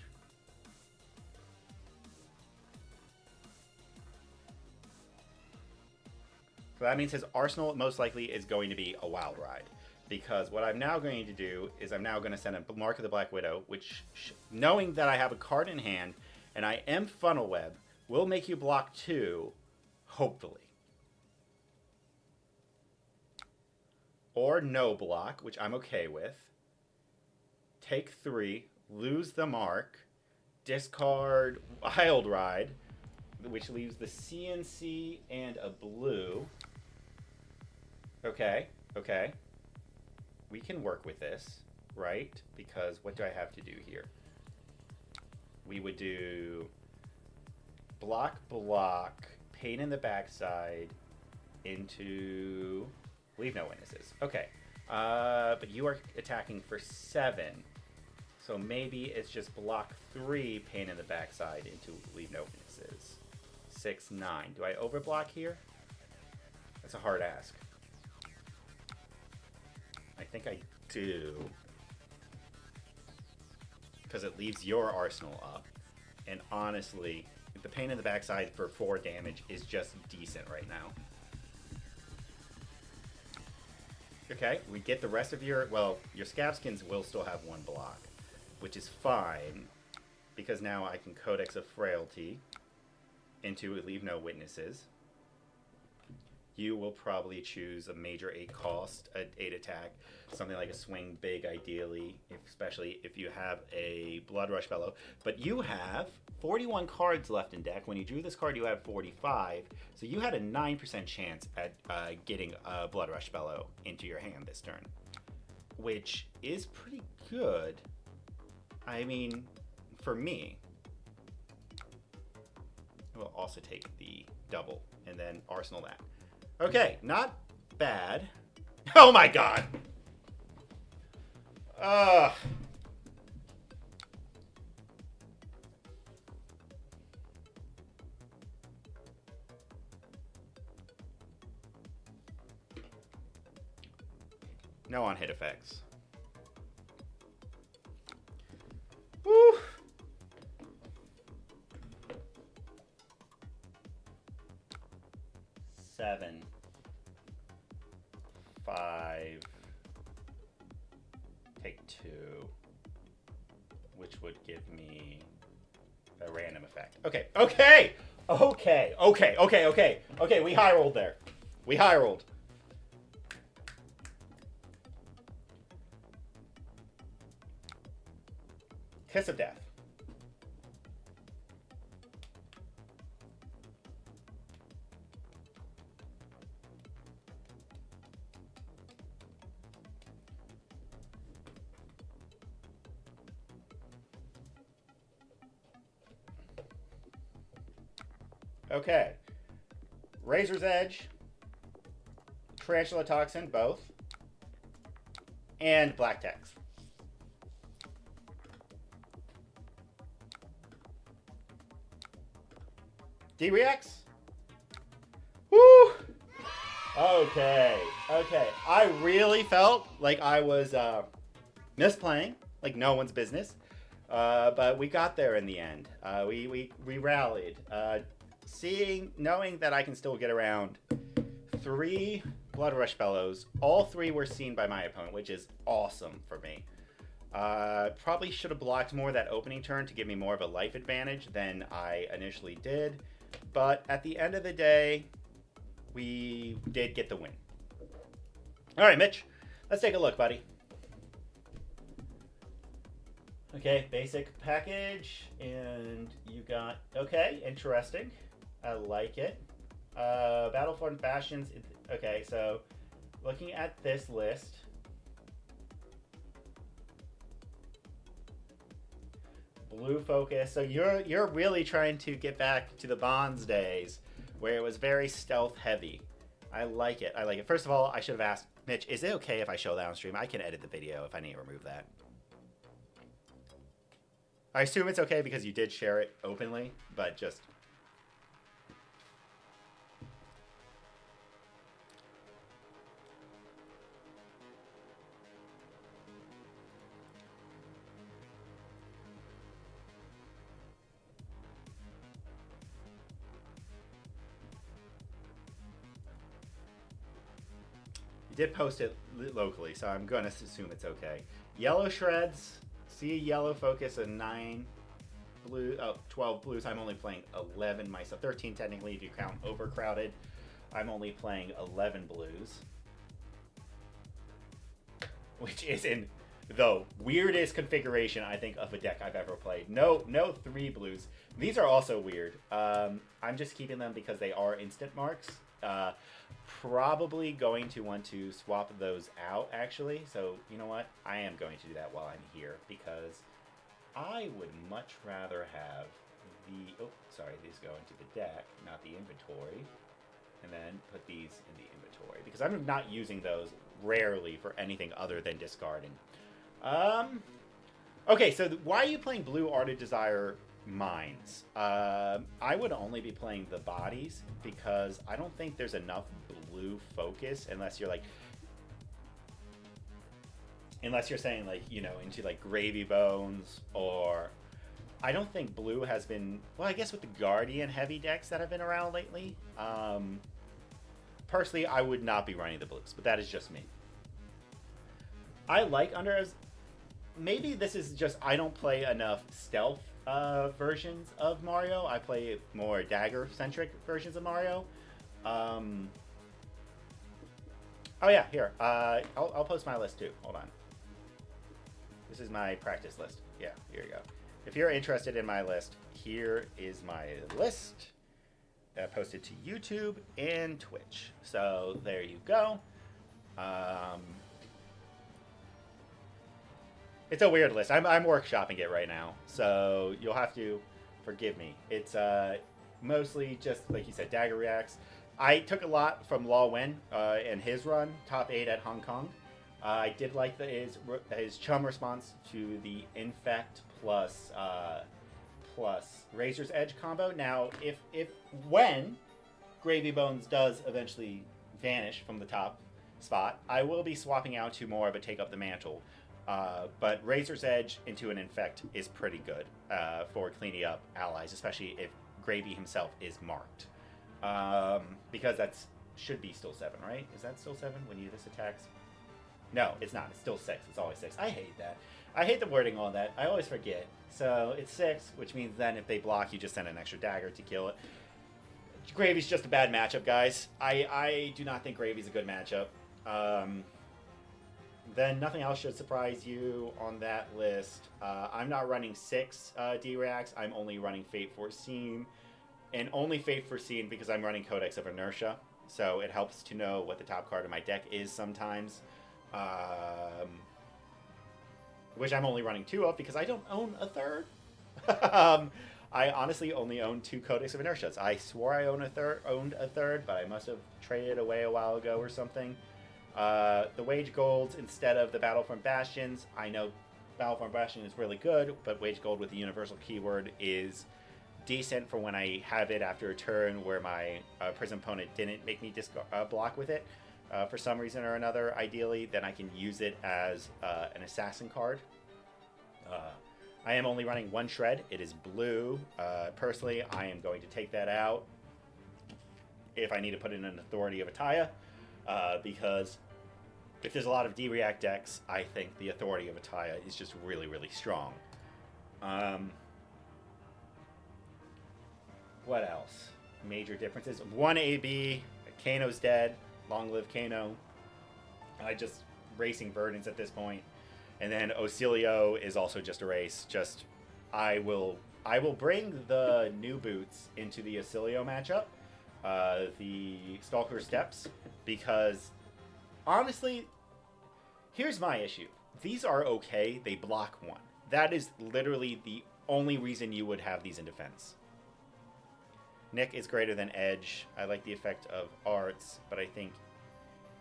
So that means his arsenal most likely is going to be a Wild Ride. Because what I'm now going to do is I'm now going to send a Mark of the Black Widow, which, knowing that I have a card in hand and I am Funnel Web, will make you block 2, hopefully. Or no block, which I'm okay with. Take 3, lose the mark, discard Wild Ride, which leaves the CNC and a blue. Okay, okay. We can work with this, right? Because what do I have to do here? We would do block, pain in the backside into... Leave no witnesses. Okay. But you are attacking for 7. So maybe it's just block 3, pain in the backside into leave no witnesses. 6, 9. Do I overblock here? That's a hard ask. I think I do. Because it leaves your arsenal up. And honestly, the pain in the backside for 4 damage is just decent right now. Okay, we get the rest of your... Well, your Scabskins will still have 1 block, which is fine. Because now I can Codex of Frailty into leave no witnesses. you will probably choose a major 8 cost, an 8 attack, something like a swing big ideally, especially if you have a Blood Rush Bellow. But you have 41 cards left in deck. When you drew this card, you had 45. So you had a 9% chance at getting a Blood Rush Bellow into your hand this turn, which is pretty good. I mean, for me, we'll also take the double and then arsenal that. Okay, not bad. Oh my god! No on-hit effects. Woo! Seven. 5. Take 2. Which would give me a random effect. Okay, okay! Okay, we high rolled there. We high rolled. Kiss of Death. Okay. Razor's Edge, Tarantula Toxin, both, and Black Text. D-Reacts? Woo! Okay. I really felt like I was misplaying, like no one's business, but we got there in the end. We rallied. Knowing that I can still get around 3 Blood Rush Bellows. All 3 were seen by my opponent, which is awesome for me. Probably should have blocked more that opening turn to give me more of a life advantage than I initially did. But at the end of the day, we did get the win. All right, Mitch, let's take a look, buddy. Okay, basic package, and you got, okay, interesting. I like it. Battlefront Bastions, okay, so looking at this list, blue focus, so you're really trying to get back to the Bonds days where it was very stealth heavy. I like it. First of all, I should have asked Mitch, is it okay if I show that on stream? I can edit the video if I need to remove that. I assume it's okay because you did share it openly, but just... You did post it locally, so I'm going to assume it's okay. Yellow shreds. See yellow focus and 9 blue. Oh, 12 blues. I'm only playing 11 myself. 13 technically if you count overcrowded. I'm only playing 11 blues, which is in the weirdest configuration I think of a deck I've ever played. No 3 blues. These are also weird. I'm just keeping them because they are instant marks. Probably going to want to swap those out, actually. So, you know what? I am going to do that while I'm here, because I would much rather have the... Oh, sorry, these go into the deck, not the inventory. And then put these in the inventory, because I'm not using those rarely for anything other than discarding. Okay, so why are you playing Blue Ardent Desire Mines? I would only be playing the bodies because I don't think there's enough blue focus unless you're saying like, you know, into like Gravy Bones, or I don't think blue has been, well, I guess with the Guardian heavy decks that have been around lately. Personally, I would not be running the blues, but that is just me. I like maybe this is just I don't play enough stealth versions of Mario. I play more dagger-centric versions of Mario. Oh yeah, here. I'll post my list too. Hold on. This is my practice list. Yeah, here you go. If you're interested in my list, here is my list. Posted to YouTube and Twitch. So there you go. It's a weird list. I'm workshopping it right now, so you'll have to forgive me. It's mostly just, like you said, dagger reacts. I took a lot from Law Wen and his run, top 8 at Hong Kong. I did like his chum response to the Infect plus Razor's Edge combo. Now, when Gravy Bones does eventually vanish from the top spot, I will be swapping out to more of a Take Up the Mantle. But Razor's Edge into an Infect is pretty good for cleaning up allies, especially if Gravy himself is marked. Because that's should be still 7, right? Is that still 7 when this attacks? No, it's not. It's still 6. It's always 6. I hate that. I hate the wording on that. I always forget. So it's 6, which means then if they block, you just send an extra dagger to kill it. Gravy's just a bad matchup, guys. I do not think Gravy's a good matchup. Then nothing else should surprise you on that list. I'm not running 6 D-Reacts. I'm only running Fate Foreseen. And only Fate Foreseen because I'm running Codex of Inertia. So it helps to know what the top card of my deck is sometimes. Which I'm only running 2 of because I don't own a third. I honestly only own 2 Codex of Inertias. I swore I owned a third, but I must have traded it away a while ago or something. The Wage Golds instead of the Battlefront Bastions. I know Battlefront Bastion is really good, but Wage Gold with the universal keyword is decent for when I have it after a turn where my Prism opponent didn't make me block with it for some reason or another. Ideally, then I can use it as an assassin card. I am only running 1 Shred. It is blue. Personally, I am going to take that out if I need to put in an Authority of Ataya. Because if there's a lot of D-React decks, I think the Authority of Ataya is just really, really strong. What else? Major differences. 1 AB, Kano's dead. Long live Kano. I just racing Verdants at this point. And then Ocilio is also just a race. Just I will bring the new boots into the Ocilio matchup. The Stalker Steps, because honestly, here's my issue. These are okay, they block 1. That is literally the only reason you would have these in defense. Nick is greater than Edge. I like the effect of Arts, but I think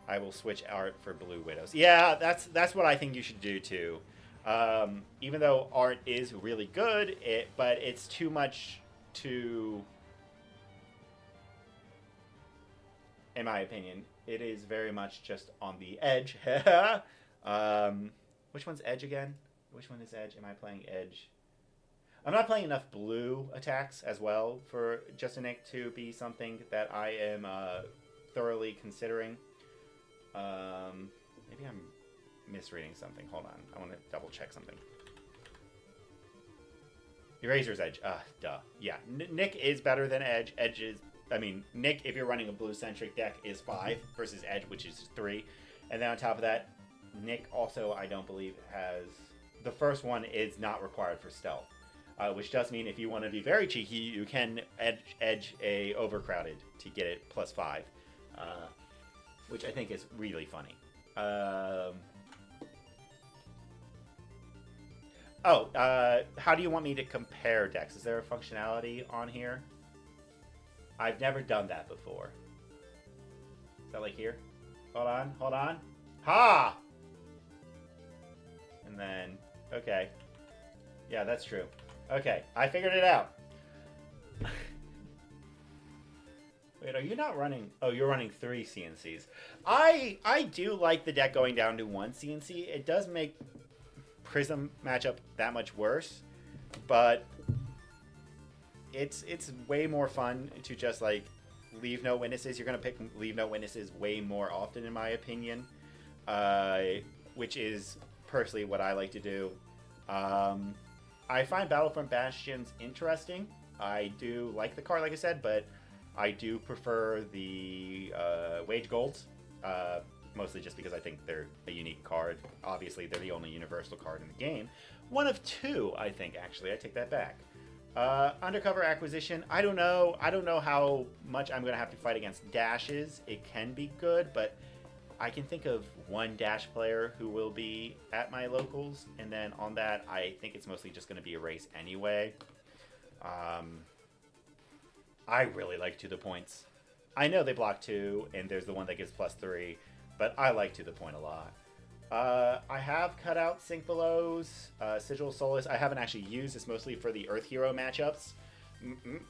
I will switch Art for Blue Widows. Yeah, that's what I think you should do too. Even though Art is really good, but it's too much to... In my opinion, it is very much just on the edge. Which one's Edge again? Which one is Edge? Am I playing Edge? I'm not playing enough blue attacks as well for Justinic to be something that I am thoroughly considering. Maybe I'm misreading something. Hold on. I want to double check something. Eraser's Edge. Duh. Yeah. Nick is better than Edge. Nick, if you're running a blue-centric deck, is 5 versus Edge, which is 3. And then on top of that, Nick also, I don't believe, has... The first one is not required for stealth. Which does mean if you want to be very cheeky, you can edge a Overcrowded to get it +5. Which I think is really funny. How do you want me to compare decks? Is there a functionality on here? I've never done that before. Is that like here? Hold on. Ha! And then, okay. Yeah, that's true. Okay, I figured it out. Wait, are you not running... Oh, you're running 3 CNCs. I do like the deck going down to 1 CNC. It does make Prism matchup that much worse, but it's way more fun to just, like, leave no witnesses. You're going to pick leave no witnesses way more often, in my opinion, which is personally what I like to do. I find Battlefront Bastions interesting. I do like the card, like I said, but I do prefer the Wage Golds. mostly just because I think they're a unique card. Obviously, they're the only universal card in the game. One of two, I think, actually. I take that back. Undercover Acquisition, I don't know. I don't know how much I'm going to have to fight against dashes. It can be good, but I can think of one dash player who will be at my locals, and then on that, I think it's mostly just going to be a race anyway. I really like To The Points. I know they block 2, and there's the one that gives +3, but I like To The Point a lot. I have cut out Sink Below's, Sigil of Solace. I haven't actually used. It's mostly for the Earth Hero matchups,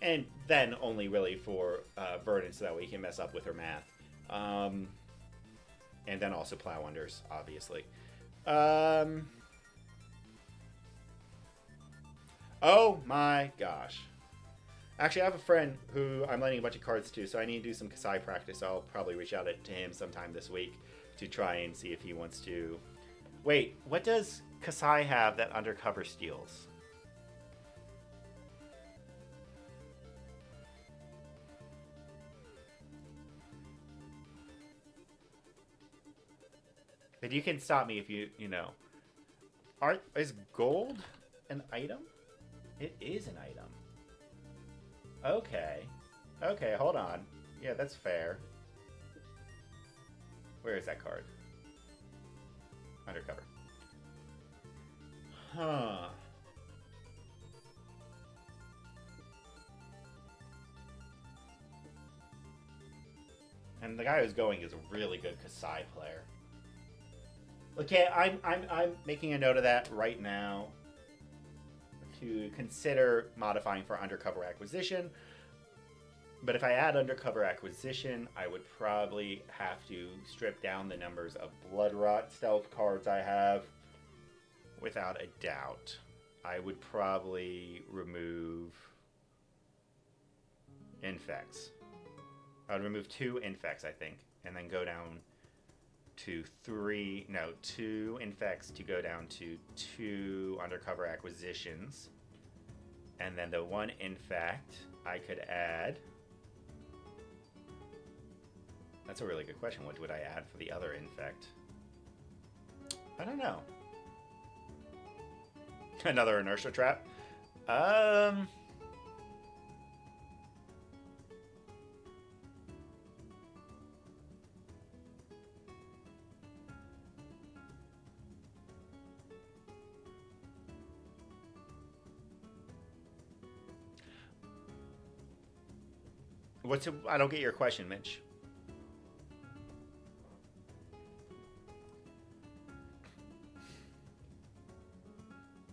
and then only really for Verdant, so that way you can mess up with her math. And then also Plow Unders, obviously. Oh my gosh. Actually, I have a friend who I'm lending a bunch of cards to, so I need to do some Kasai practice. I'll probably reach out to him sometime this week to try and see if he wants to... Wait, what does Kasai have that Undercover steals? But you can stop me if you know. Is gold an item? It is an item. Okay. Okay, hold on. Yeah, that's fair. Where is that card? Undercover. Huh. And the guy who's going is a really good Kasai player. Okay, I'm making a note of that right now to consider modifying for Undercover Acquisition. But if I add Undercover Acquisition, I would probably have to strip down the numbers of Blood Rot stealth cards I have. Without a doubt. I would probably remove Infects. I would remove 2 Infects, I think, and then go down to 2 Infects to go down to 2 Undercover Acquisitions. And then the 1 Infect I could add... That's a really good question. What would I add for the other Infect? I don't know. Another Inertia Trap? I don't get your question, Mitch.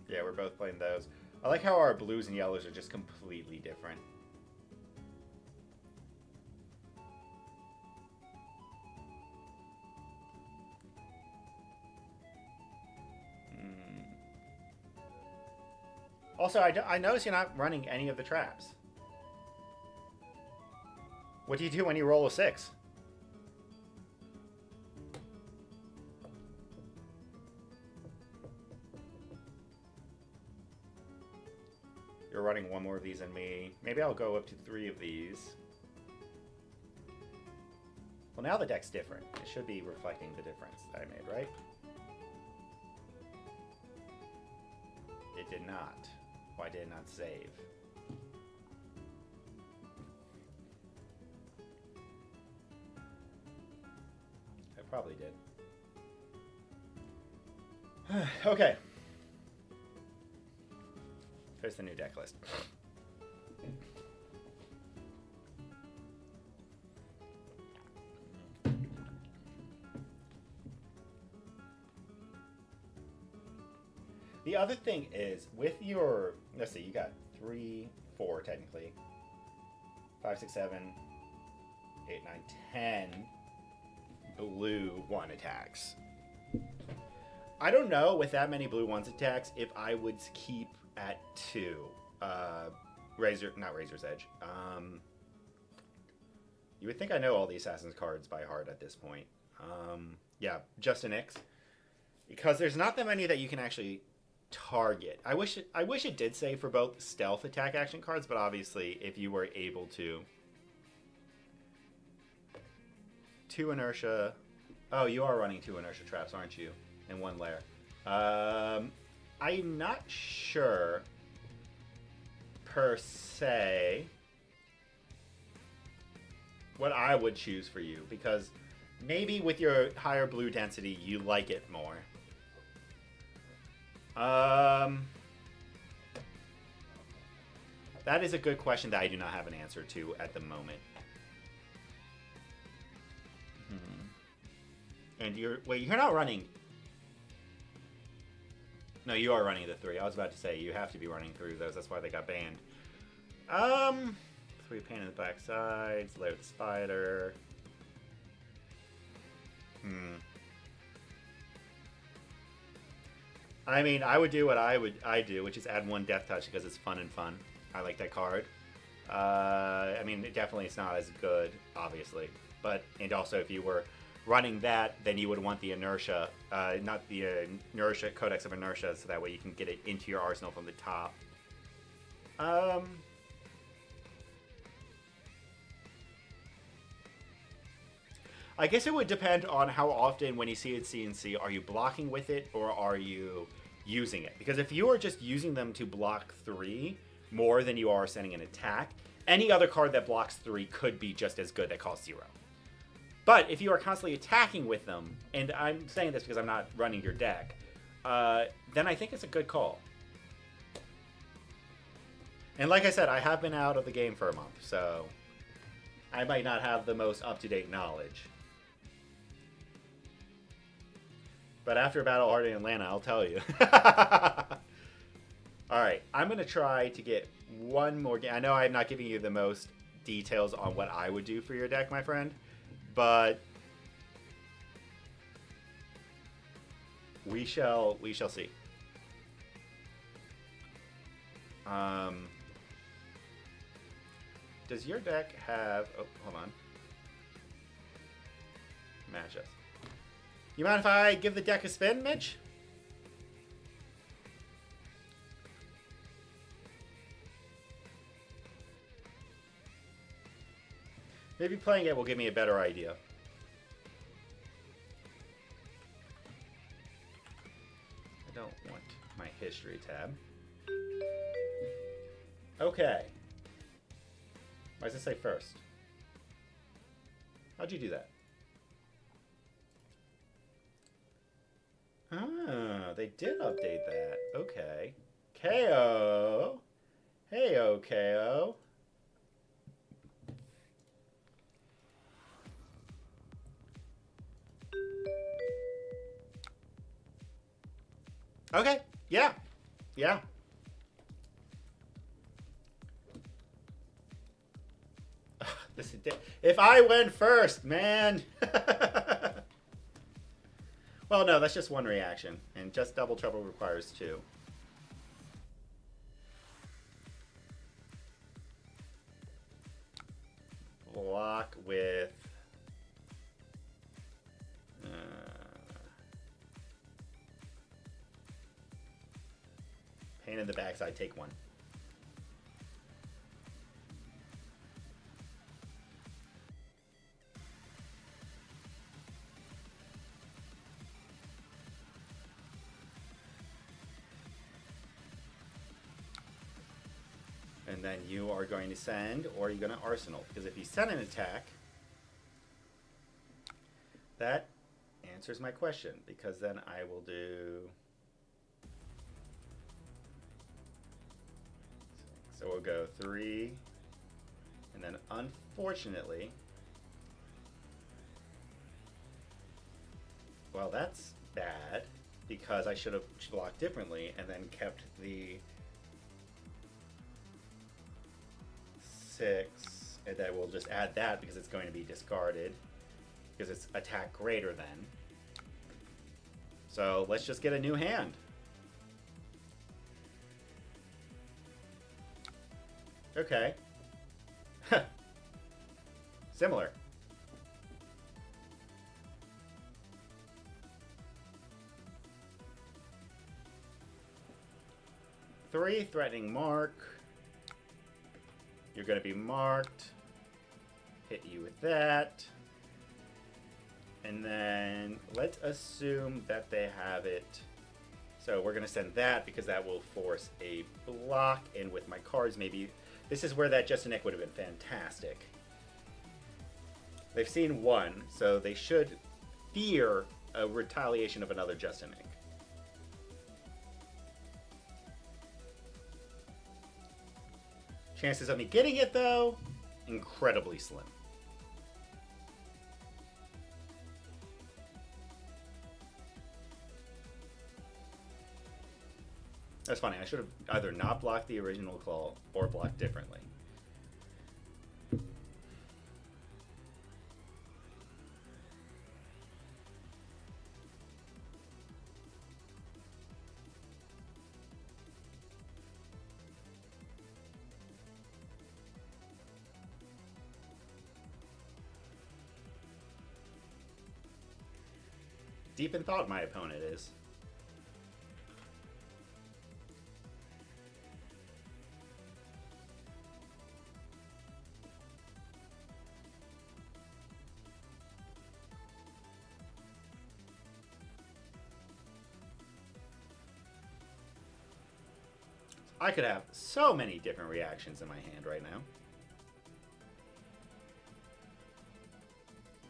Yeah, we're both playing those. I like how our blues and yellows are just completely different. Also, I notice you're not running any of the traps. What do you do when you roll a 6? You're running 1 more of these than me. Maybe I'll go up to 3 of these. Well, now the deck's different. It should be reflecting the difference that I made, right? It did not. Why did it not save? I probably did. Okay. There's the new deck list. The other thing is, with your, let's see, you got 3, 4 technically, 5, 6, 7, 8, 9, 10 blue 1 attacks. I don't know with that many blue 1s attacks if I would keep at 2 not Razor's Edge. You would think I know all the Assassin's cards by heart at this point. Yeah, Justin X. Because there's not that many that you can actually target. I wish it did say for both stealth attack action cards, but obviously if you were able to 2 inertia, Oh, you are running 2 inertia traps, aren't you? In 1 layer. I'm not sure per se what I would choose for you, because maybe with your higher blue density you like it more. That is a good question that I do not have an answer to at the moment. And you're not running. No, you are running the 3. I was about to say you have to be running through those. That's why they got banned. 3 paint in the back sides, layer the spider. I mean, I would do what I do, which is add 1 death touch because it's fun and fun. I like that card. I mean, definitely it's not as good, obviously, and also if you were running that, then you would want the inertia, not the inertia codex of inertia, so that way you can get it into your arsenal from the top. I guess it would depend on how often, when you see it CNC, are you blocking with it or are you using it? Because if you are just using them to block 3 more than you are sending an attack, any other card that blocks 3 could be just as good that costs 0. But if you are constantly attacking with them, and I'm saying this because I'm not running your deck, then I think it's a good call. And like I said, I have been out of the game for a month, so I might not have the most up-to-date knowledge. But after Battle Hardened Atlanta, I'll tell you. Alright, I'm going to try to get one more game. I know I'm not giving you the most details on what I would do for your deck, my friend. But we shall see. Does your deck have... Oh, hold on. Matchups. You mind if I give the deck a spin, Mitch? Maybe playing it will give me a better idea. I don't want my history tab. Okay. Why does it say first? How'd you do that? Ah, they did update that. Okay. KO. Hey-o, KO. Okay. Yeah. Yeah. This is if I win first, man. Well, no, that's just 1 reaction, and just double trouble requires 2. Block with pain in the backside, take 1. And then you are going to send, or are you going to arsenal? Because if you send an attack, that answers my question. Because then I will do... So we'll go 3. And then unfortunately... Well, that's bad. Because I should have blocked differently and then kept the... 6, and then we'll just add that because it's going to be discarded because it's attack greater than. So let's just get a new hand. Okay. Similar. Three threatening mark. You're going to be marked. Hit you with that. And then let's assume that they have it. So we're going to send that because that will force a block. And with my cards, maybe this is where that Just a Nick would have been fantastic. They've seen one, so they should fear a retaliation of another Just a Nick. Chances of me getting it, though, incredibly slim. That's funny. I should have either not blocked the original claw or blocked differently. Deep in thought, my opponent is. I could have so many different reactions in my hand right now.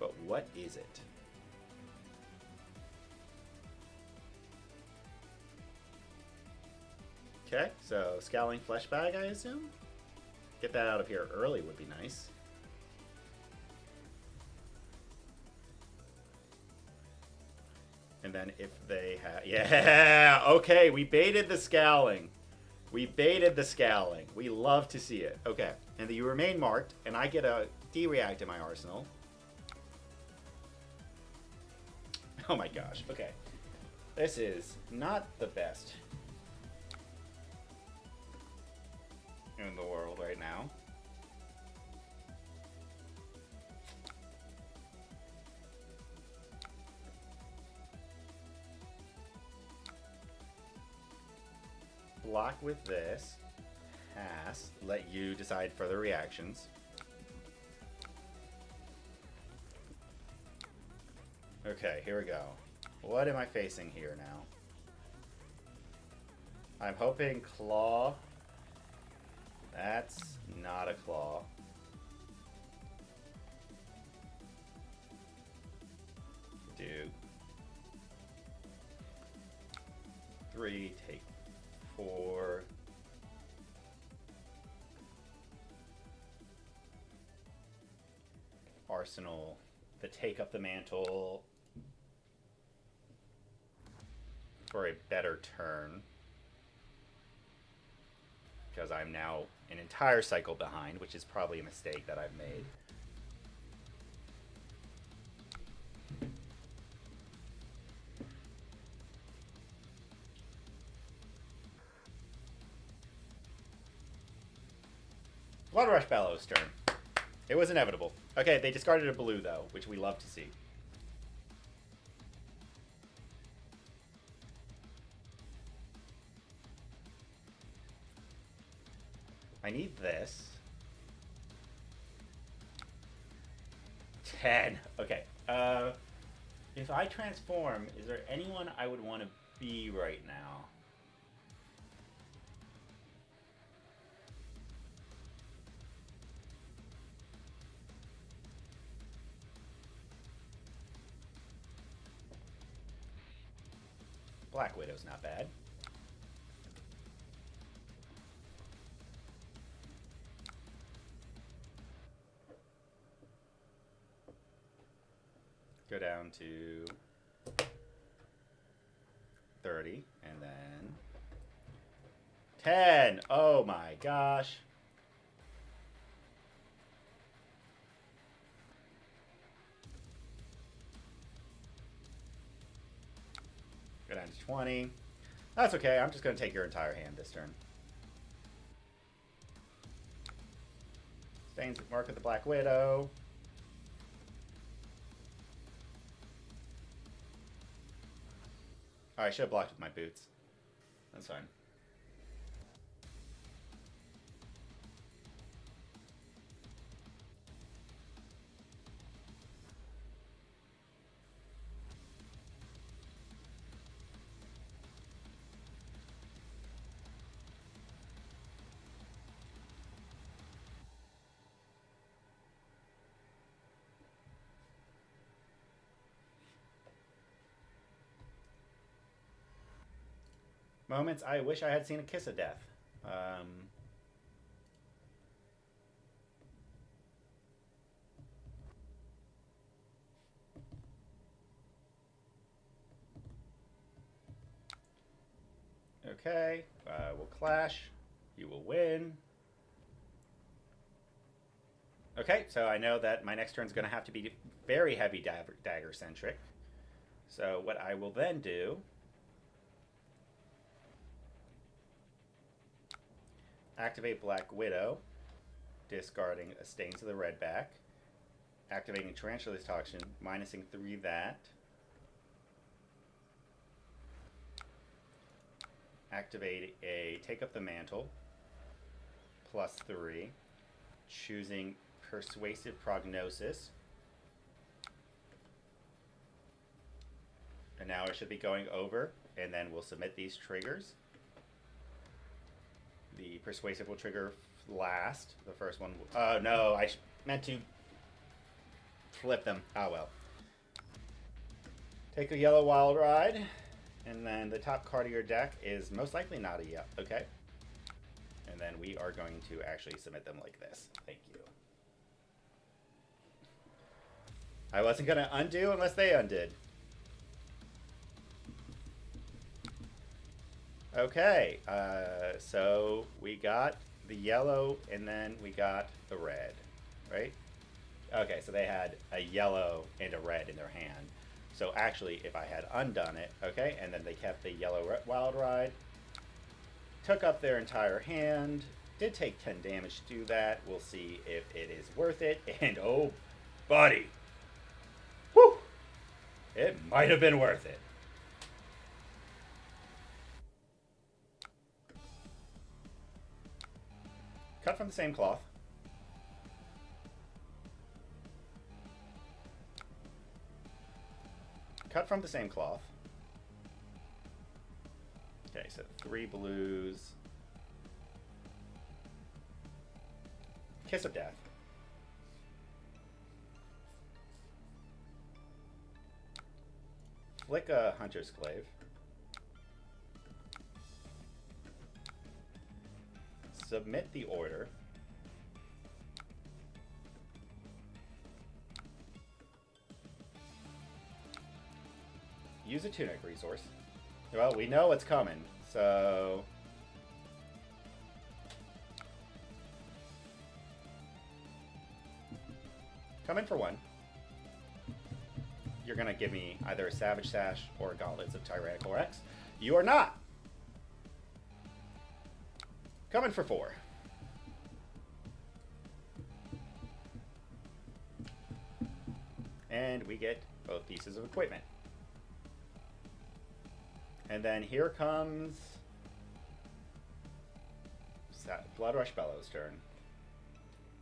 But what is it? Okay, so Scowling Flesh Bag, I assume? Get that out of here early would be nice. And then if they have... Yeah! Okay, we baited the Scowling. We baited the Scowling. We love to see it. Okay, and you remain marked, and I get a D-React in my arsenal. Oh my gosh, okay. This is not the best in the world right now. Block with this. Pass. Let you decide further reactions. Okay, here we go. What am I facing here now? I'm hoping claw. That's not a claw. Do 3, take 4. Arsenal, the take up the mantle for a better turn. Because I'm now an entire cycle behind, which is probably a mistake that I've made. Blood Rush Bellow's turn. It was inevitable. Okay, they discarded a blue, though, which we love to see. I need this. 10. Okay. If I transform, is there anyone I would want to be right now? Black Widow's not bad. Go down to 30, and then 10. Oh my gosh. Go down to 20. That's okay. I'm just going to take your entire hand this turn. Stains Mark of the Black Widow. Oh, I should have blocked with my boots. That's fine. Moments I wish I had seen a Kiss of Death. Okay, we'll clash. You will win. Okay, so I know that my next turn is going to have to be very heavy dagger centric. So what I will then do, activate Black Widow, discarding a Stains of the Red back, activating Tarantula's Toxin, minusing 3 that, activate a Take Up the Mantle, +3, choosing Persuasive Prognosis. And now I should be going over, and then we'll submit these triggers. The Persuasive will trigger last. The first one. Oh no, I meant to flip them. Oh well. Take a yellow Wild Ride, and then the top card of your deck is most likely not a yellow. Okay. And then we are going to actually submit them like this. Thank you. I wasn't going to undo unless they undid. Okay, so we got the yellow and then we got the red, right? Okay, so they had a yellow and a red in their hand. So actually, if I had undone it, okay, and then they kept the yellow Wild Ride, took up their entire hand, did take 10 damage to do that. We'll see if it is worth it. And oh, buddy, whew, it might have been worth it. Cut from the same cloth. Cut from the same cloth. Okay, so 3 blues. Kiss of Death. Flick a Hunter's Glaive. Submit the order. Use a Tunic resource. Well, we know what's coming, so... Come in for 1. You're going to give me either a Savage Sash or Gauntlets of Tyrannical Rex. You are not! Coming for 4. And we get both pieces of equipment. And then here comes Bloodrush Bellow's turn.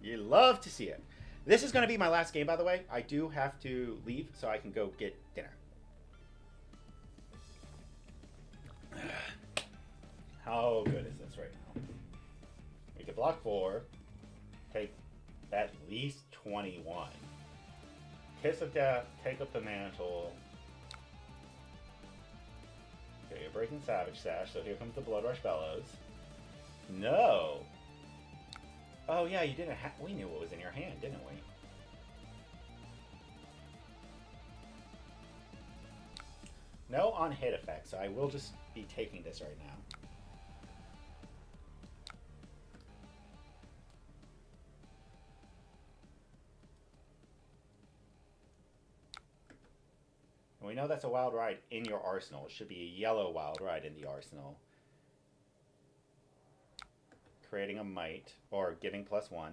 You love to see it. This is going to be my last game, by the way. I do have to leave so I can go get dinner. How good is this right now? We could block 4, take at least 21. Kiss of Death, take up the mantle. Okay, you're breaking Savage Sash, so here comes the Bloodrush Bellows. No! Oh yeah, you didn't have... We knew what was in your hand, didn't we? No on-hit effect, so I will just be taking this right now. We know that's a Wild Ride in your arsenal. It should be a yellow Wild Ride in the arsenal. Creating a Might, or giving +1.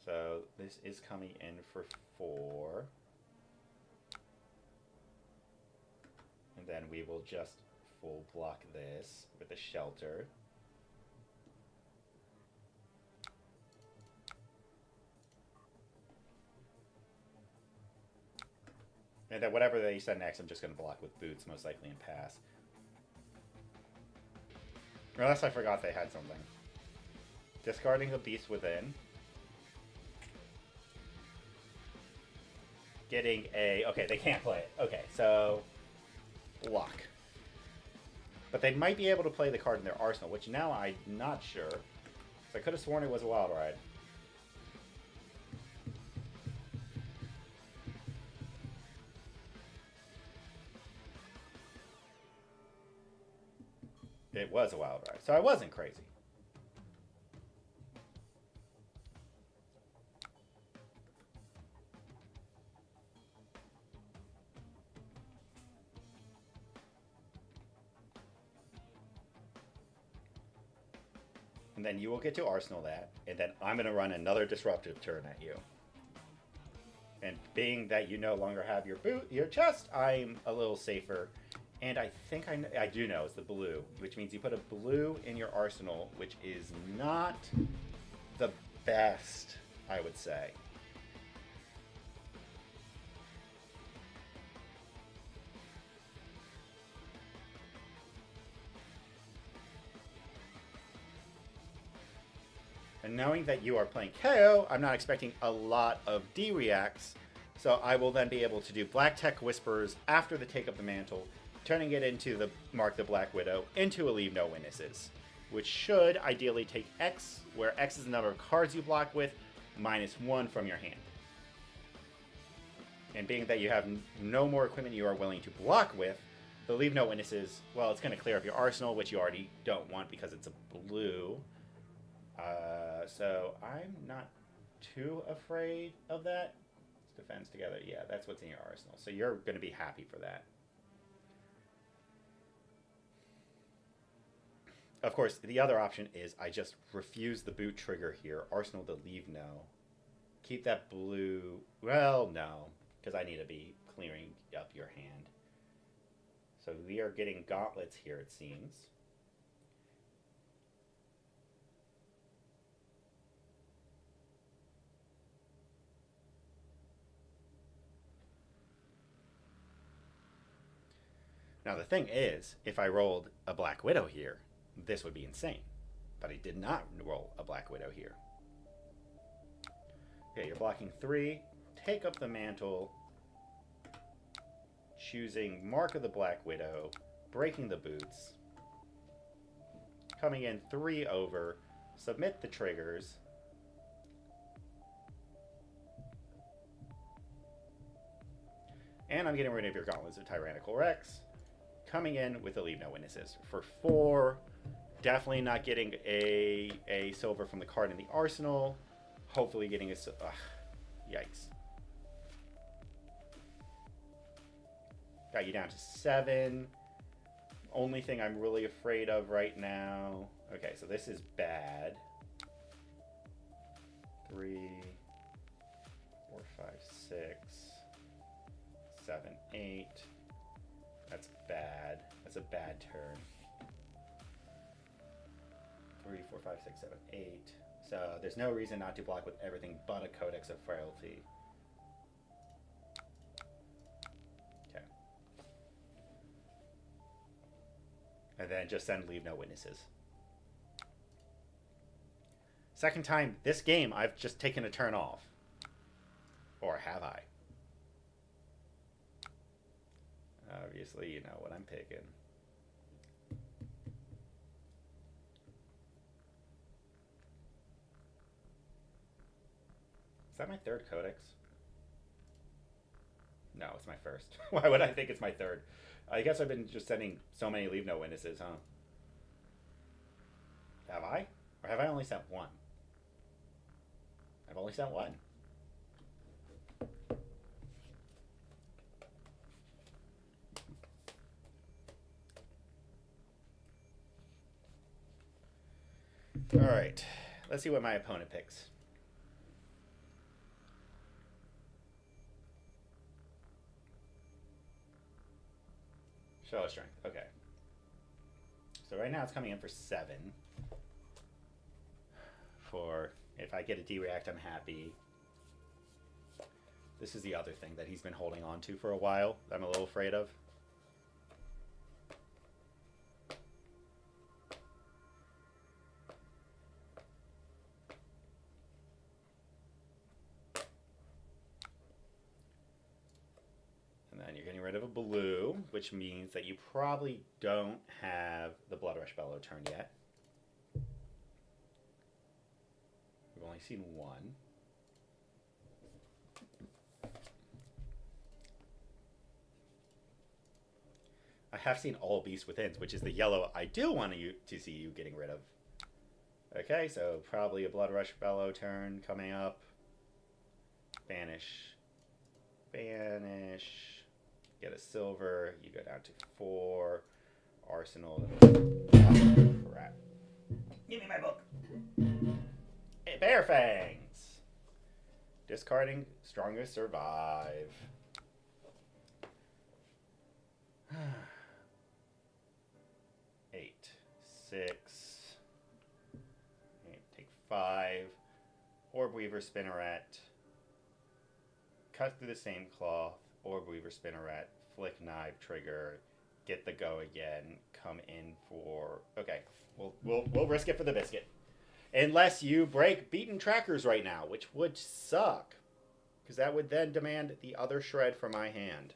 So this is coming in for 4. And then we will just full block this with a Shelter. And then whatever they send next, I'm just going to block with Boots, most likely, and pass. Unless I forgot they had something. Discarding the Beast Within. Getting a... Okay, they can't play it. Okay, so... Block. But they might be able to play the card in their arsenal, which now I'm not sure. I could have sworn it was a Wild Ride. It was a Wild Ride, so I wasn't crazy. And then you will get to Arsenal that, and then I'm going to run another disruptive turn at you. And being that you no longer have your chest, I'm a little safer. And I think I do know it's the blue, which means you put a blue in your arsenal, which is not the best, I would say. And knowing that you are playing KO, I'm not expecting a lot of D-reacts, so I will then be able to do Black Tech Whispers after the Take Up the Mantle, turning it into the Mark the Black Widow, into a Leave No Witnesses, which should ideally take X, where X is the number of cards you block with, -1 from your hand. And being that you have no more equipment you are willing to block with, the Leave No Witnesses, well, it's going to clear up your arsenal, which you already don't want because it's a blue. So I'm not too afraid of that. It's defense together. Yeah, that's what's in your arsenal. So you're going to be happy for that. Of course, the other option is I just refuse the boot trigger here. Arsenal to leave no. Keep that blue. Well, no, because I need to be clearing up your hand. So we are getting gauntlets here, it seems. Now the thing is, if I rolled a Black Widow here, this would be insane. But I did not roll a Black Widow here. Okay, you're blocking 3. Take up the mantle. Choosing Mark of the Black Widow. Breaking the boots. Coming in 3 over. Submit the triggers. And I'm getting rid of your Gauntlets of Tyrannical Rex. Coming in with the Leave No Witnesses for 4. Definitely not getting a silver from the card in the arsenal. Hopefully getting a... yikes. Got you down to 7. Only thing I'm really afraid of right now... Okay, so this is bad. 3, 4, 5, 6, 7, 8... That's bad. That's a bad turn. 3, 4, 5, 6, 7, 8. So there's no reason not to block with everything but a Codex of Frailty. Okay. And then just send Leave No Witnesses. Second time this game, I've just taken a turn off. Or have I? Obviously, you know what I'm picking. Is that my 3rd Codex? No, it's my 1st. Why would I think it's my 3rd? I guess I've been just sending so many Leave No Witnesses, huh? Have I? Or have I only sent 1? I've only sent 1. Alright, let's see what my opponent picks. Show of Strength, okay. So right now it's coming in for 7. For, if I get a D-React, I'm happy. This is the other thing that he's been holding on to for a while, I'm a little afraid of. And then you're getting rid of a blue. 2, which means that you probably don't have the Blood Rush Bellow turn yet. We've only seen 1. I have seen all Beast Withins, which is the yellow I do want to see you getting rid of. Okay, so probably a Blood Rush Bellow turn coming up. Banish. Banish. Get a silver. You go down to 4. Arsenal. Oh, crap. Give me my book. Hey, Bear Fangs. Discarding Strongest Survive. 8, 6. Take 5. Orb Weaver Spinneret. Cut through the same cloth. Orb Weaver Spinneret. Flick Knife Trigger. Get the go again. Come in for. Okay, we'll risk it for the biscuit, unless you break Beaten Trackers right now, which would suck, because that would then demand the other shred from my hand.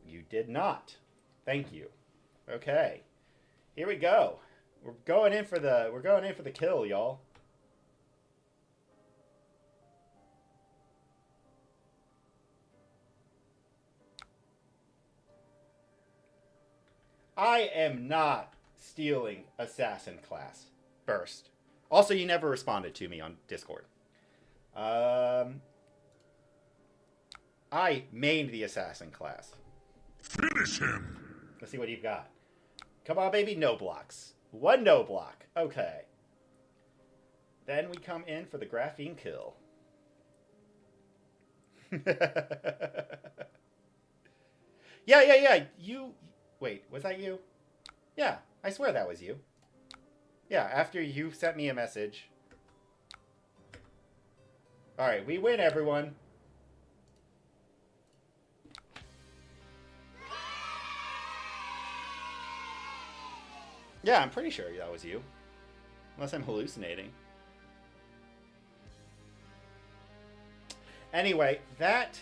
You did not. Thank you. Okay, here we go. We're going in for the kill, y'all. I am not stealing Assassin class. Burst. Also, you never responded to me on Discord. I mained the Assassin class. Finish him! Let's see what you've got. Come on, baby. No blocks. 1 no block. Okay. Then we come in for the Graphene kill. Yeah. You... Wait, was that you? Yeah, I swear that was you. Yeah, after you sent me a message. Alright, we win, everyone. Yeah, I'm pretty sure that was you. Unless I'm hallucinating. Anyway, that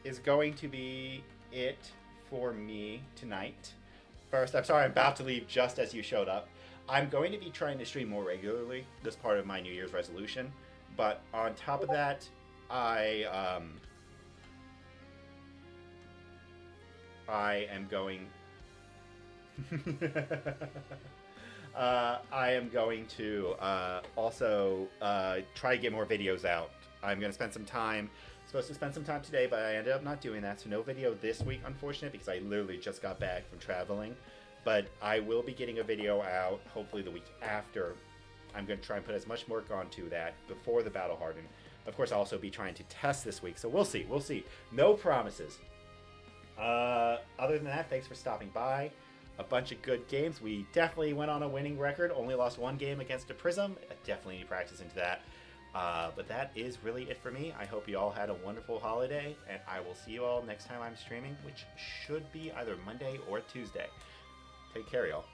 is going to be it for me tonight. First, I'm sorry I'm about to leave just as you showed up. I'm going to be trying to stream more regularly. This part of my New Year's resolution. But on top of that, I am going... I am going to also try to get more videos out. I'm going to spend some time... Supposed to spend some time today, but I ended up not doing that, so no video this week, unfortunately, because I literally just got back from traveling. But I will be getting a video out, hopefully the week after. I'm going to try and put as much work onto that before the Battle Hardened. Of course, I'll also be trying to test this week, so we'll see. No promises. Other than that, thanks for stopping by. A bunch of good games. We definitely went on a winning record. Only lost 1 game against a Prism. I definitely need practice into that. But that is really it for me. I hope you all had a wonderful holiday, and I will see you all next time I'm streaming, which should be either Monday or Tuesday. Take care, y'all.